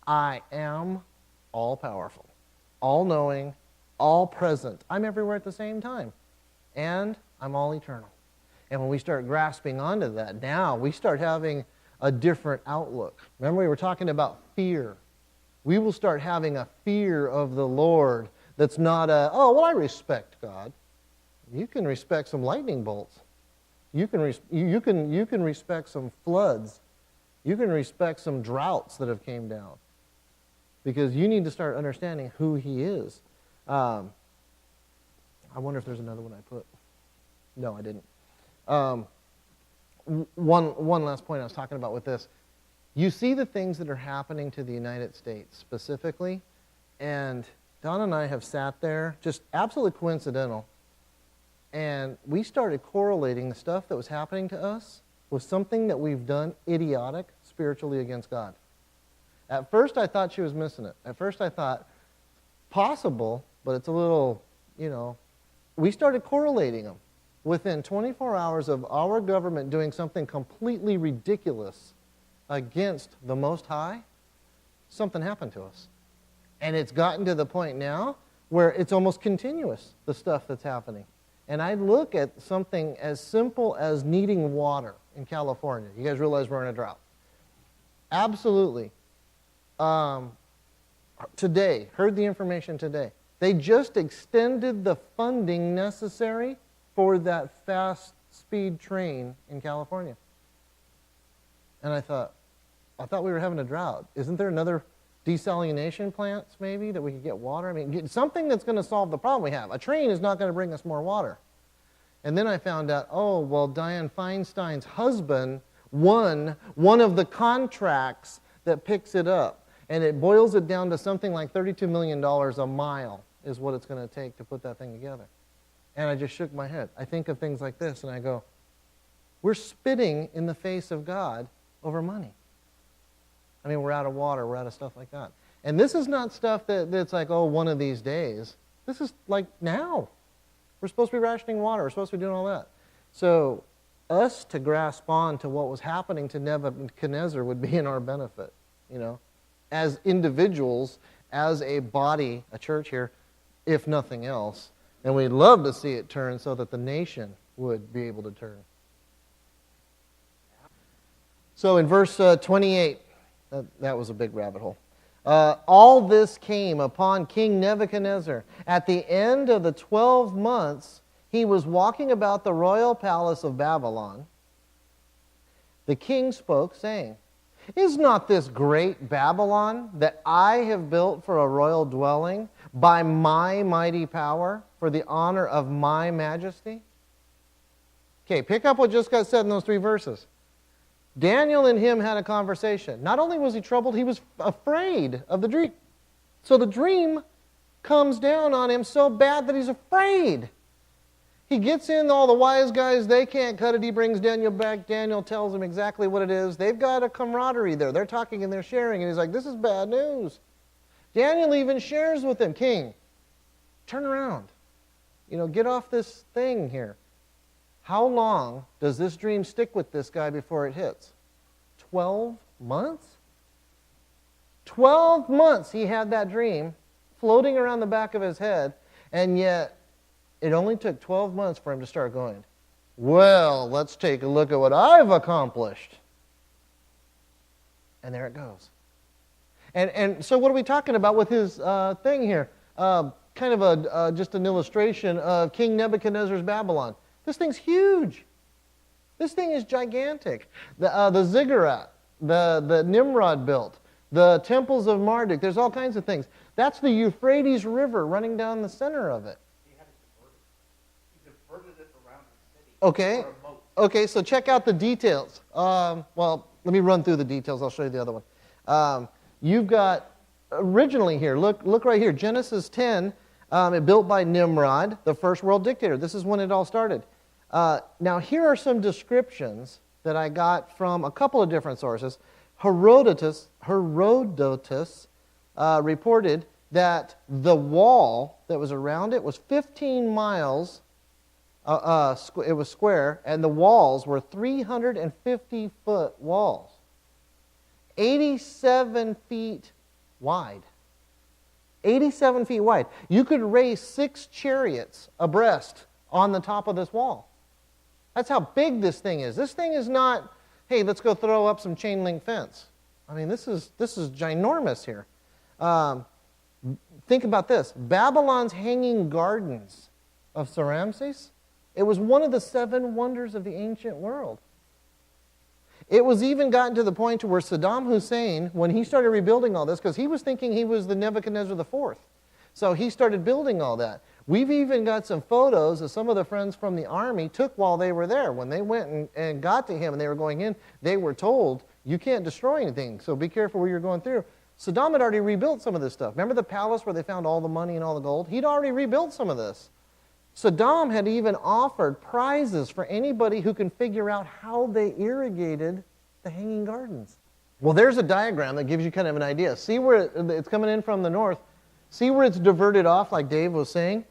I am all-powerful, all-knowing, all-present. I'm everywhere at the same time. And I'm all-eternal. And when we start grasping onto that, now we start having a different outlook. Remember, we were talking about fear. We will start having a fear of the Lord that's not a, oh, well, I respect God. You can respect some lightning bolts. You can respect some floods. You can respect some droughts that have came down. Because you need to start understanding who He is. I wonder if there's another one I put. No, I didn't. One last point I was talking about with this. You see the things that are happening to the United States specifically, and Don and I have sat there, just absolutely coincidental, and we started correlating the stuff that was happening to us with something that we've done idiotic spiritually against God. At first, I thought she was missing it. At first, I thought, possible, but it's a little, we started correlating them. Within 24 hours of our government doing something completely ridiculous against the Most High, something happened to us. And it's gotten to the point now where it's almost continuous, the stuff that's happening. and I look at something as simple as needing water in California. You guys realize we're in a drought. Absolutely. Today, heard the information today. They just extended the funding necessary for that fast speed train in California. And I thought we were having a drought. Isn't there another desalination plants maybe that we could get water? I mean, something that's going to solve the problem we have. A train is not going to bring us more water. And then I found out, oh, well, Dianne Feinstein's husband won one of the contracts that picks it up. And it boils it down to something like $32 million a mile is what it's going to take to put that thing together. And I just shook my head. I think of things like this and I go, we're spitting in the face of God over money. I mean, we're out of water, we're out of stuff like that. And this is not stuff that's like, oh, one of these days. This is like now. We're supposed to be rationing water, we're supposed to be doing all that. So us to grasp on to what was happening to Nebuchadnezzar would be in our benefit, you know, as individuals, as a body, a church here, if nothing else. And we'd love to see it turn so that the nation would be able to turn. So in verse 28, that was a big rabbit hole. All this came upon King Nebuchadnezzar. At the end of the 12 months, he was walking about the royal palace of Babylon. The king spoke, saying, is not this great Babylon that I have built for a royal dwelling by my mighty power, for the honor of my majesty? Okay, pick up what just got said in those 3 verses. Daniel and him had a conversation. Not only was he troubled, he was afraid of the dream. So the dream comes down on him so bad that he's afraid. He gets in, all the wise guys, they can't cut it. He brings Daniel back. Daniel tells him exactly what it is. They've got a camaraderie there. They're talking and they're sharing. And he's like, this is bad news. Daniel even shares with him, King, turn around. You know, get off this thing here. How long does this dream stick with this guy before it hits? 12 months? 12 months he had that dream floating around the back of his head, and yet it only took 12 months for him to start going, well, let's take a look at what I've accomplished. And there it goes. And so what are we talking about with his thing here? Kind of just an illustration of King Nebuchadnezzar's Babylon. This thing's huge. This thing is gigantic. The ziggurat, the Nimrod built, the temples of Marduk, there's all kinds of things. That's the Euphrates River running down the center of it. He had it diverted. He diverted it around the city. Okay. Okay, so check out the details. Well, let me run through the details. I'll show you the other one. You've got, originally here, look right here, Genesis 10, it built by Nimrod, the first world dictator. This is when it all started. Now, here are some descriptions that I got from a couple of different sources. Herodotus reported that the wall that was around it was 15 miles, it was square, and the walls were 350-foot walls, 87 feet wide. 87 feet wide. You could race 6 chariots abreast on the top of this wall. That's how big this thing is. This thing is not, hey, let's go throw up some chain link fence. I mean, this is ginormous here. Think about this. Babylon's Hanging Gardens of Ramses, it was one of the 7 wonders of the ancient world. It was even gotten to the point to where Saddam Hussein, when he started rebuilding all this, because he was thinking he was the Nebuchadnezzar IV. So he started building all that. We've even got some photos that some of the friends from the army took while they were there. When they went and got to him and they were going in, they were told, you can't destroy anything, so be careful where you're going through. Saddam had already rebuilt some of this stuff. Remember the palace where they found all the money and all the gold? He'd already rebuilt some of this. Saddam had even offered prizes for anybody who can figure out how they irrigated the Hanging Gardens. Well, there's a diagram that gives you kind of an idea. See where it's coming in from the north. See where it's diverted off, like Dave was saying?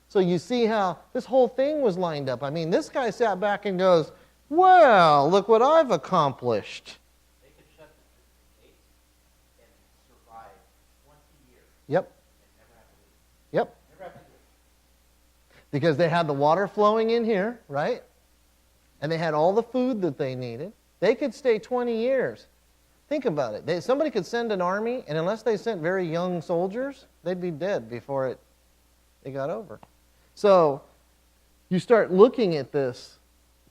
So you see how this whole thing was lined up. I mean, this guy sat back and goes, well, look what I've accomplished. They could shut the gates and survive 20 years. Yep. And never have to leave. Yep. Never have to leave. because they had the water flowing in here, right? And they had all the food that they needed. They could stay 20 years. Think about it. Somebody could send an army, and unless they sent very young soldiers, they'd be dead before it got over. So you start looking at this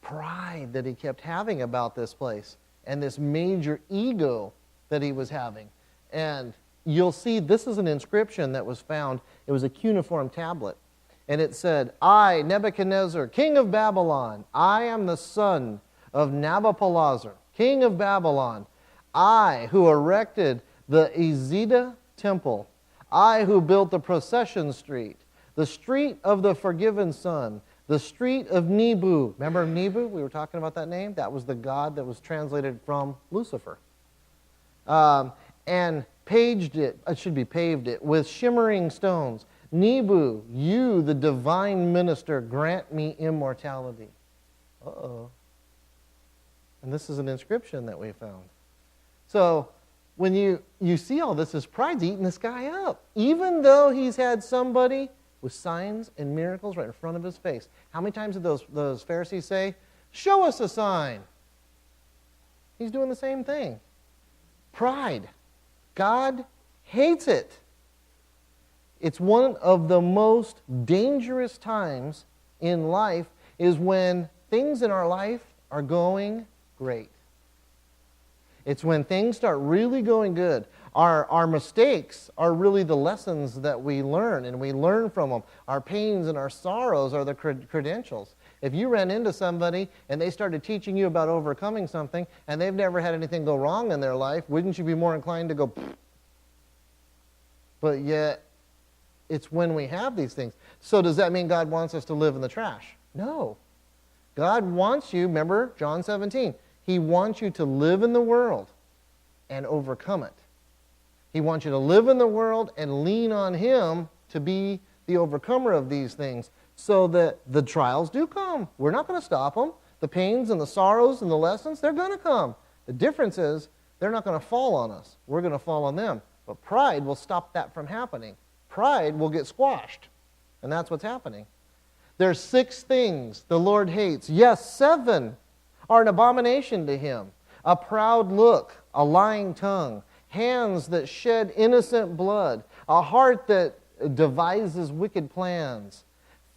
pride that he kept having about this place and this major ego that he was having. And you'll see this is an inscription that was found. It was a cuneiform tablet. And it said, I, Nebuchadnezzar, king of Babylon, I am the son of Nabopolassar, king of Babylon. I who erected the Izida temple. I who built the procession street, the street of the forgiven son, the street of Nebu. Remember Nebu? We were talking about that name. That was the god that was translated from Lucifer. And paved it with shimmering stones. Nebu, you, the divine minister, grant me immortality. Uh-oh. And this is an inscription that we found. So when you see all this, his pride's eating this guy up. Even though he's had somebody with signs and miracles right in front of his face. How many times did those Pharisees say, show us a sign? He's doing the same thing. Pride. God hates it. It's one of the most dangerous times in life is when things in our life are going great. It's when things start really going good. Our mistakes are really the lessons that we learn, and we learn from them. Our pains and our sorrows are the credentials. If you ran into somebody and they started teaching you about overcoming something and they've never had anything go wrong in their life, wouldn't you be more inclined to go, pfft? But yet, it's when we have these things. So does that mean God wants us to live in the trash? No. God wants you, remember John 17, He wants you to live in the world and overcome it. He wants you to live in the world and lean on Him to be the overcomer of these things so that the trials do come. We're not going to stop them. The pains and the sorrows and the lessons, they're going to come. The difference is they're not going to fall on us. We're going to fall on them. But pride will stop that from happening. Pride will get squashed. And that's what's happening. There's 6 things the Lord hates. Yes, 7 are an abomination to Him. A proud look, a lying tongue, hands that shed innocent blood, a heart that devises wicked plans,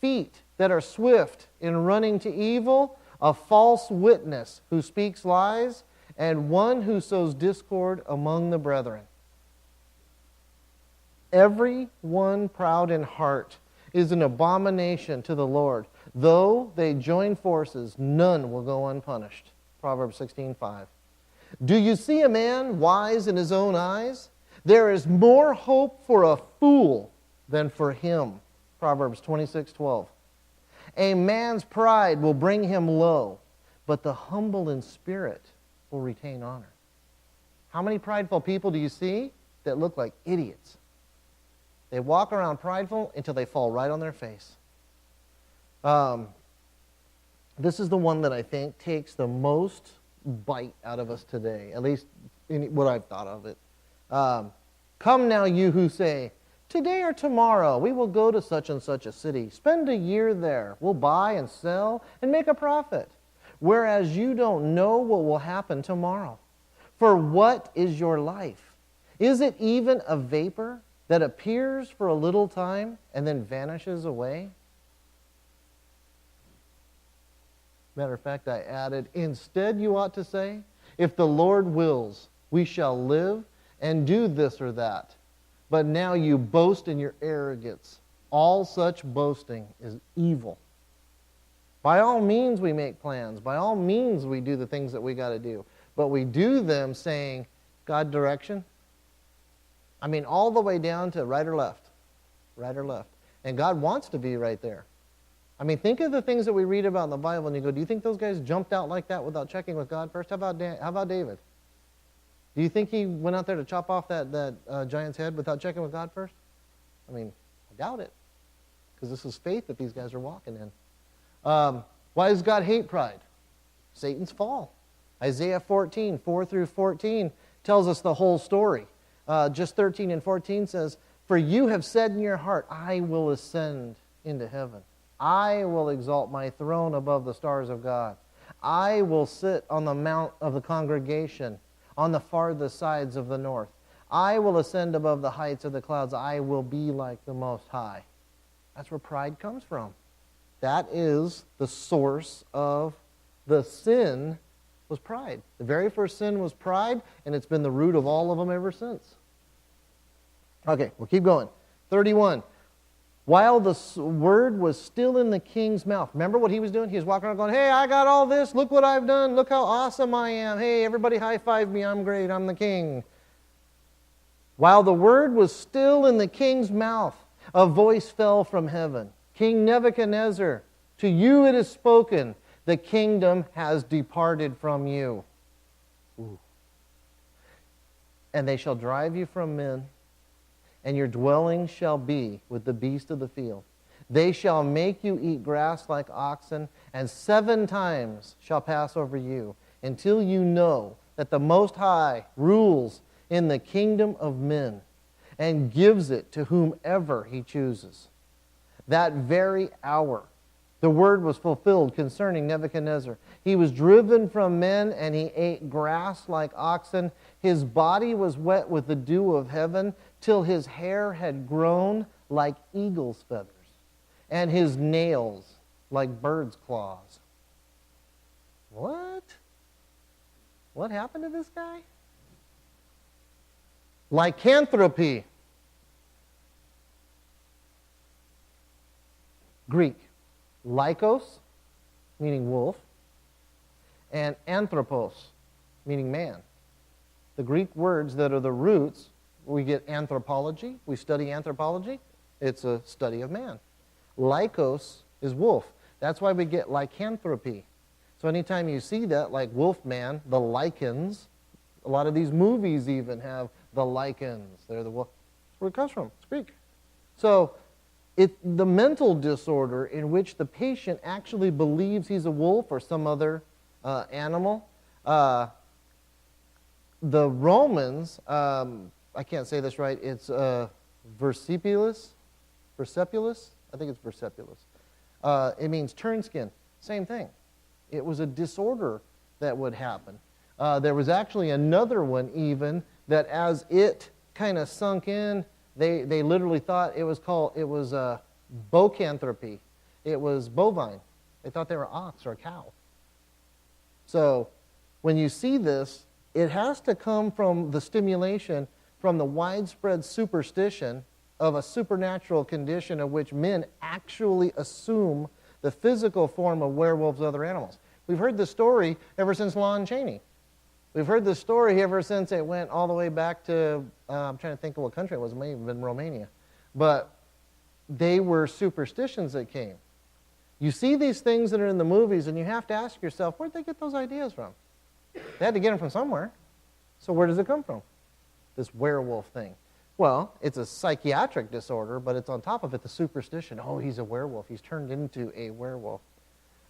feet that are swift in running to evil, a false witness who speaks lies, and one who sows discord among the brethren. Every one proud in heart is an abomination to the Lord. Though they join forces, none will go unpunished. Proverbs 16:5. Do you see a man wise in his own eyes? There is more hope for a fool than for him. Proverbs 26:12. A man's pride will bring him low, but the humble in spirit will retain honor. How many prideful people do you see that look like idiots? They walk around prideful until they fall right on their face. This is the one that I think takes the most bite out of us today, at least in what I've thought of it. Come now, you who say, today or tomorrow we will go to such and such a city, spend a year there, we'll buy and sell and make a profit, whereas you don't know what will happen tomorrow. For what is your life? Is it even a vapor that appears for a little time and then vanishes away? Matter of fact, I added, instead you ought to say, if the Lord wills, we shall live and do this or that. But now you boast in your arrogance. All such boasting is evil. By all means we make plans. By all means we do the things that we got to do. But we do them saying, God, direction? I mean, all the way down to right or left. Right or left. And God wants to be right there. I mean, think of the things that we read about in the Bible and you go, do you think those guys jumped out like that without checking with God first? How about David? Do you think he went out there to chop off that giant's head without checking with God first? I mean, I doubt it. Because this is faith that these guys are walking in. Why does God hate pride? Satan's fall. Isaiah 14, 4 through 14 tells us the whole story. Just 13 and 14 says, for you have said in your heart, I will ascend into heaven. I will exalt my throne above the stars of God. I will sit on the mount of the congregation on the farthest sides of the north. I will ascend above the heights of the clouds. I will be like the Most High. That's where pride comes from. That is the source of the sin, was pride. The very first sin was pride, and it's been the root of all of them ever since. Okay, we'll keep going. 31. While the word was still in the king's mouth. Remember what he was doing? He was walking around going, hey, I got all this. Look what I've done. Look how awesome I am. Hey, everybody high-five me. I'm great. I'm the king. While the word was still in the king's mouth, a voice fell from heaven. King Nebuchadnezzar, to you it is spoken, the kingdom has departed from you. Ooh. And they shall drive you from men, and your dwelling shall be with the beast of the field. They shall make you eat grass like oxen, and 7 times shall pass over you, until you know that the Most High rules in the kingdom of men, and gives it to whomever he chooses. That very hour, the word was fulfilled concerning Nebuchadnezzar. He was driven from men, and he ate grass like oxen. His body was wet with the dew of heaven, till his hair had grown like eagle's feathers, and his nails like bird's claws. What? What happened to this guy? Lycanthropy. Greek. Lycos, meaning wolf, and anthropos, meaning man. The Greek words that are the roots, we get anthropology. We study anthropology. It's a study of man. Lycos is wolf. That's why we get lycanthropy. So anytime you see that, like Wolfman, the lichens, a lot of these movies even have the lichens. They're the wolf. That's where it comes from. It's Greek. So the mental disorder in which the patient actually believes he's a wolf or some other animal. The Romans, I can't say this right, it's versipulus? I think it's versipulus. It means turn skin. Same thing. It was a disorder that would happen. There was actually another one even that as it kind of sunk in, they literally thought it was bocanthropy. It was bovine. They thought they were ox or a cow. So when you see this, it has to come from the stimulation from the widespread superstition of a supernatural condition of which men actually assume the physical form of werewolves and other animals. We've heard this story ever since Lon Chaney. We've heard this story ever since it went all the way back to, I'm trying to think of what country it was, it may have been Romania. But they were superstitions that came. You see these things that are in the movies and you have to ask yourself, where'd they get those ideas from? They had to get them from somewhere. So where does it come from? This werewolf thing. Well, it's a psychiatric disorder, but it's on top of it the superstition. Oh, he's a werewolf. He's turned into a werewolf.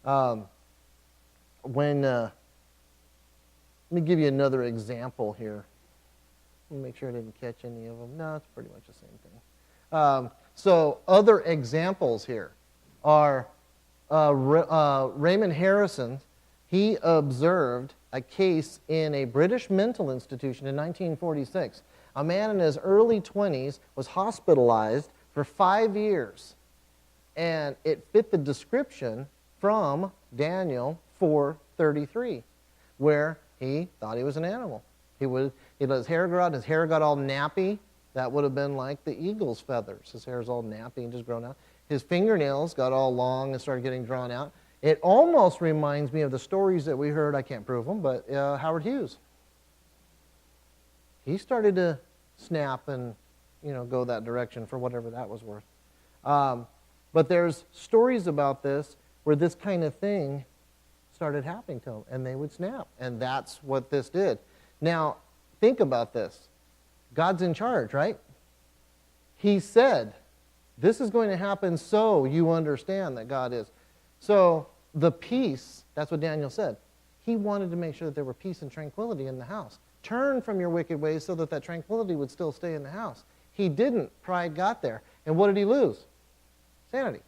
Let me give you another example here. Let me make sure I didn't catch any of them. No, it's pretty much the same thing. So other examples here are Raymond Harrison. He observed a case in a British mental institution in 1946. A man in his early 20s was hospitalized for 5 years. And it fit the description from Daniel 4:33, where he thought he was an animal. He let his hair grow out, and his hair got all nappy. That would have been like the eagle's feathers. His hair's all nappy and just grown out. His fingernails got all long and started getting drawn out. It almost reminds me of the stories that we heard, I can't prove them, but Howard Hughes. He started to snap and go that direction for whatever that was worth. But there's stories about this where this kind of thing started happening to them, and they would snap. And that's what this did. Now, think about this. God's in charge, right? He said, this is going to happen so you understand that God is. So the peace, that's what Daniel said. He wanted to make sure that there were peace and tranquility in the house. Turn from your wicked ways so that that tranquility would still stay in the house. He didn't. Pride got there. And what did he lose? Sanity.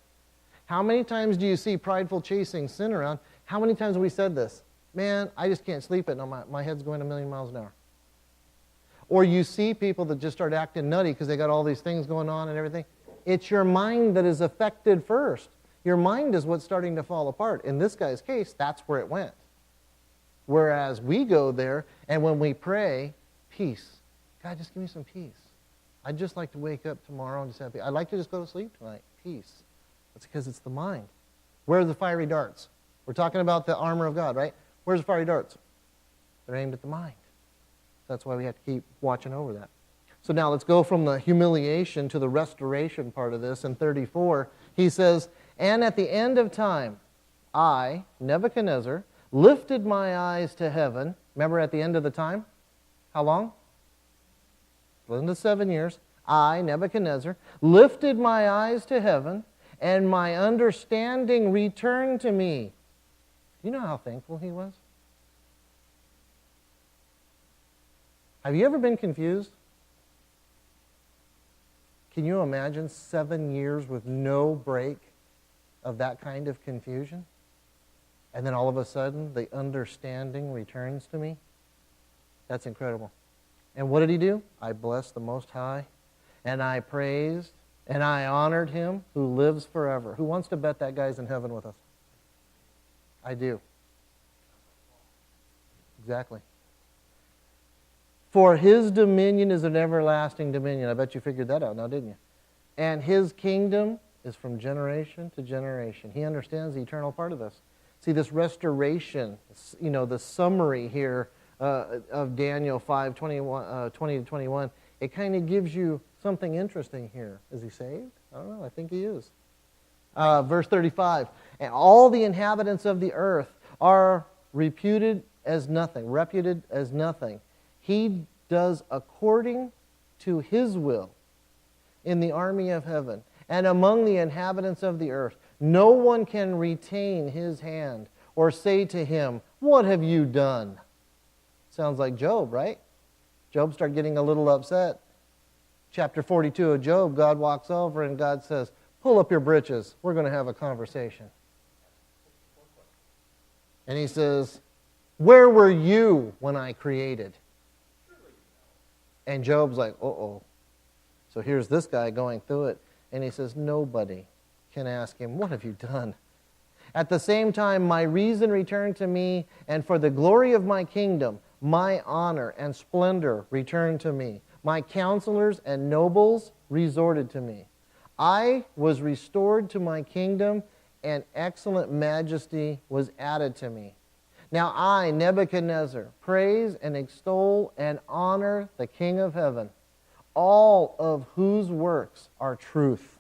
How many times do you see prideful chasing sin around? How many times have we said this? Man, I just can't sleep at night. My head's going a million miles an hour. Or you see people that just start acting nutty because they got all these things going on and everything. It's your mind that is affected first. Your mind is what's starting to fall apart. In this guy's case, that's where it went. Whereas we go there, and when we pray, peace. God, just give me some peace. I'd just like to wake up tomorrow and just have peace. I'd like to just go to sleep tonight. Peace. That's because it's the mind. Where are the fiery darts? We're talking about the armor of God, right? Where's the fiery darts? They're aimed at the mind. That's why we have to keep watching over that. So now let's go from the humiliation to the restoration part of this. In 34, he says, "And at the end of time, I, Nebuchadnezzar, lifted my eyes to heaven." Remember at the end of the time? How long? Within the 7 years. "I, Nebuchadnezzar, lifted my eyes to heaven, and my understanding returned to me." You know how thankful he was? Have you ever been confused? Can you imagine 7 years with no break of that kind of confusion? And then all of a sudden, the understanding returns to me? That's incredible. And what did he do? "I blessed the Most High, and I praised, and I honored him who lives forever." Who wants to bet that guy's in heaven with us? I do. Exactly. "For his dominion is an everlasting dominion." I bet you figured that out now, didn't you? "And his kingdom is from generation to generation." He understands the eternal part of this. See, this restoration, the summary here of Daniel 5, 20 to 21, it kind of gives you something interesting here. Is he saved? I don't know. I think he is. Verse 35, "And all the inhabitants of the earth are reputed as nothing. He does according to his will in the army of heaven and among the inhabitants of the earth. No one can retain his hand or say to him, 'What have you done?'" Sounds like Job, right? Job started getting a little upset. Chapter 42 of Job, God walks over and God says, "Pull up your britches. We're going to have a conversation." And he says, "Where were you when I created?" And Job's like, uh-oh. So here's this guy going through it. And he says, nobody can ask him, "What have you done?" "At the same time, my reason returned to me, and for the glory of my kingdom, my honor and splendor returned to me. My counselors and nobles resorted to me. I was restored to my kingdom, and excellent majesty was added to me. Now I, Nebuchadnezzar, praise and extol and honor the King of heaven, all of whose works are truth,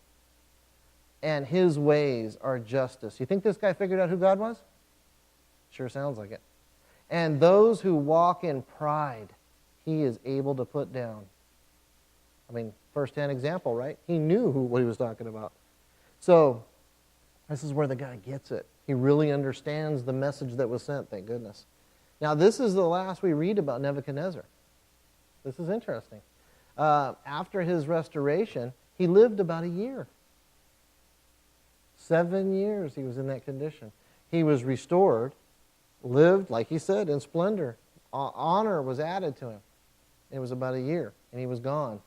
and his ways are justice." You think this guy figured out who God was? Sure sounds like it. "And those who walk in pride, he is able to put down." I mean, first-hand example, right? He knew what he was talking about. So, this is where the guy gets it. He really understands the message that was sent, thank goodness. Now, this is the last we read about Nebuchadnezzar. This is interesting. After his restoration, he lived about a year. 7 years he was in that condition. He was restored, lived, like he said, in splendor. Honor was added to him. It was about a year, and he was gone.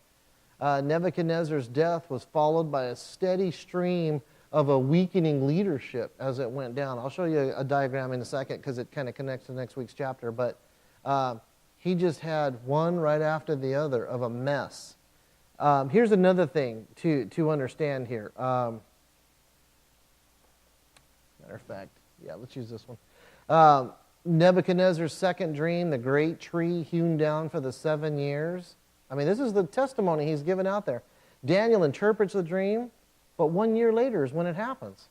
Nebuchadnezzar's death was followed by a steady stream of a weakening leadership as it went down. I'll show you a diagram in a second because it kind of connects to next week's chapter, but he just had one right after the other of a mess. Here's another thing to understand here. Matter of fact, let's use this one. Nebuchadnezzar's second dream, the great tree hewn down for the 7 years. I mean, this is the testimony he's given out there. Daniel interprets the dream, but 1 year later is when it happens.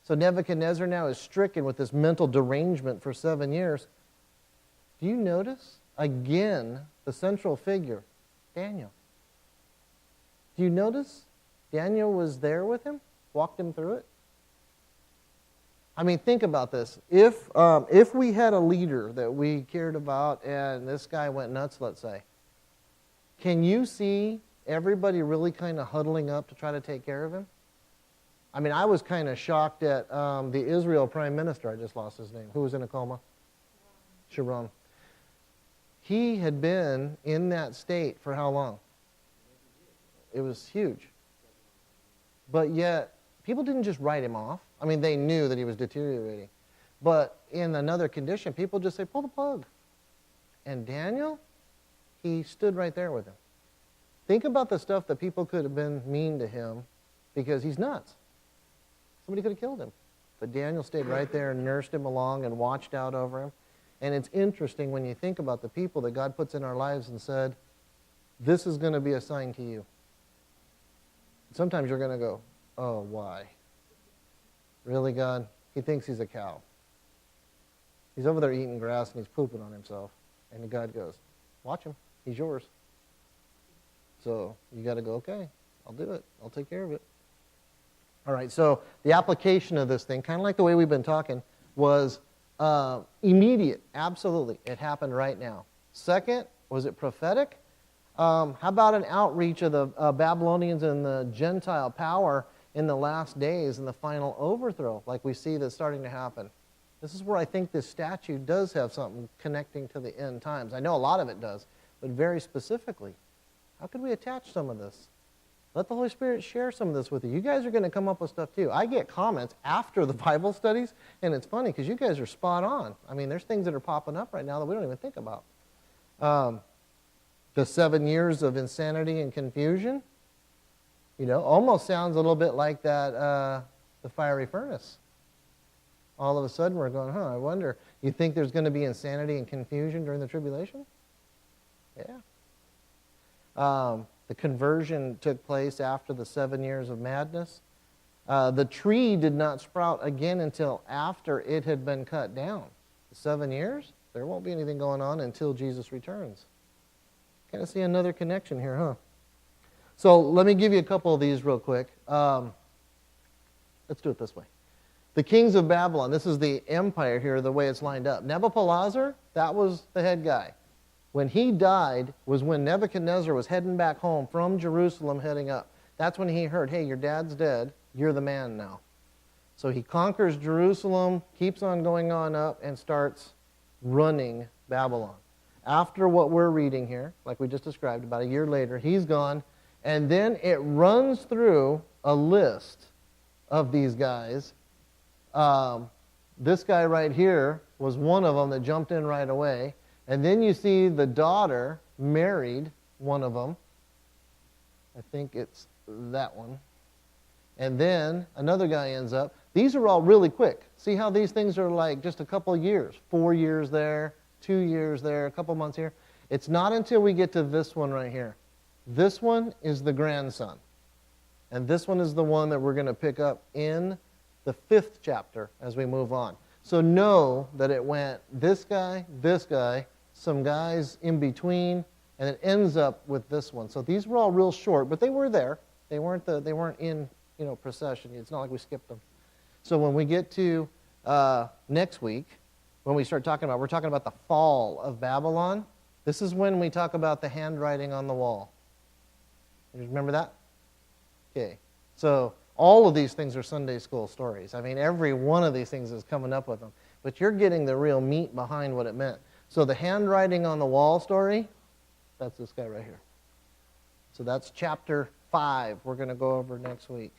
So Nebuchadnezzar now is stricken with this mental derangement for 7 years. Do you notice, again, the central figure, Daniel? Do you notice Daniel was there with him, walked him through it? I mean, think about this. If we had a leader that we cared about and this guy went nuts, let's say, can you see everybody really kind of huddling up to try to take care of him? I mean, I was kind of shocked at the Israel prime minister. I just lost his name. Who was in a coma? Sharon. He had been in that state for how long? It was huge. But yet, people didn't just write him off. I mean, they knew that he was deteriorating. But in another condition, people just say, pull the plug. And Daniel, he stood right there with him. Think about the stuff that people could have been mean to him because he's nuts. Somebody could have killed him. But Daniel stayed right there and nursed him along and watched out over him. And it's interesting when you think about the people that God puts in our lives and said, this is going to be a sign to you. Sometimes you're going to go, oh, why? Really, God? He thinks he's a cow. He's over there eating grass and he's pooping on himself. And God goes, watch him. He's yours. So you got to go, okay, I'll do it. I'll take care of it. All right, so the application of this thing, kind of like the way we've been talking, was immediate. Absolutely. It happened right now. Second, was it prophetic? How about an outreach of the Babylonians and the Gentile power in the last days and the final overthrow, like we see that's starting to happen? This is where I think this statue does have something connecting to the end times. I know a lot of it does, but very specifically. How could we attach some of this? Let the Holy Spirit share some of this with you. You guys are going to come up with stuff too. I get comments after the Bible studies, and it's funny because you guys are spot on. I mean, there's things that are popping up right now that we don't even think about. The 7 years of insanity and confusion, almost sounds a little bit like that, the fiery furnace. All of a sudden we're going, I wonder, you think there's going to be insanity and confusion during the tribulation? Yeah. The conversion took place after the 7 years of madness. The tree did not sprout again until after it had been cut down. The 7 years, there won't be anything going on until Jesus returns. Kind of see another connection here, huh? So let me give you a couple of these real quick. Let's do it this way. The kings of Babylon, this is the empire here, the way it's lined up. Nebuchadnezzar, that was the head guy. When he died was when Nebuchadnezzar was heading back home from Jerusalem heading up. That's when he heard, hey, your dad's dead, you're the man now. So he conquers Jerusalem, keeps on going on up, and starts running Babylon. After what we're reading here, like we just described, about a year later, he's gone, and then it runs through a list of these guys. This guy right here was one of them that jumped in right away. And then you see the daughter married one of them. I think it's that one. And then another guy ends up. These are all really quick. See how these things are like just a couple of years. 4 years there, 2 years there, a couple months here. It's not until we get to this one right here. This one is the grandson. And this one is the one that we're going to pick up in the 5th chapter as we move on. So know that it went this guy, some guys in between, and it ends up with this one. So these were all real short, but they were there. They weren't in procession. It's not like we skipped them. So when we get to next week, when we start talking about, we're talking about the fall of Babylon. This is when we talk about the handwriting on the wall. You remember that? Okay. So all of these things are Sunday school stories. I mean, every one of these things is coming up with them. But you're getting the real meat behind what it meant. So the handwriting on the wall story, that's this guy right here. So that's chapter 5 we're going to go over next week.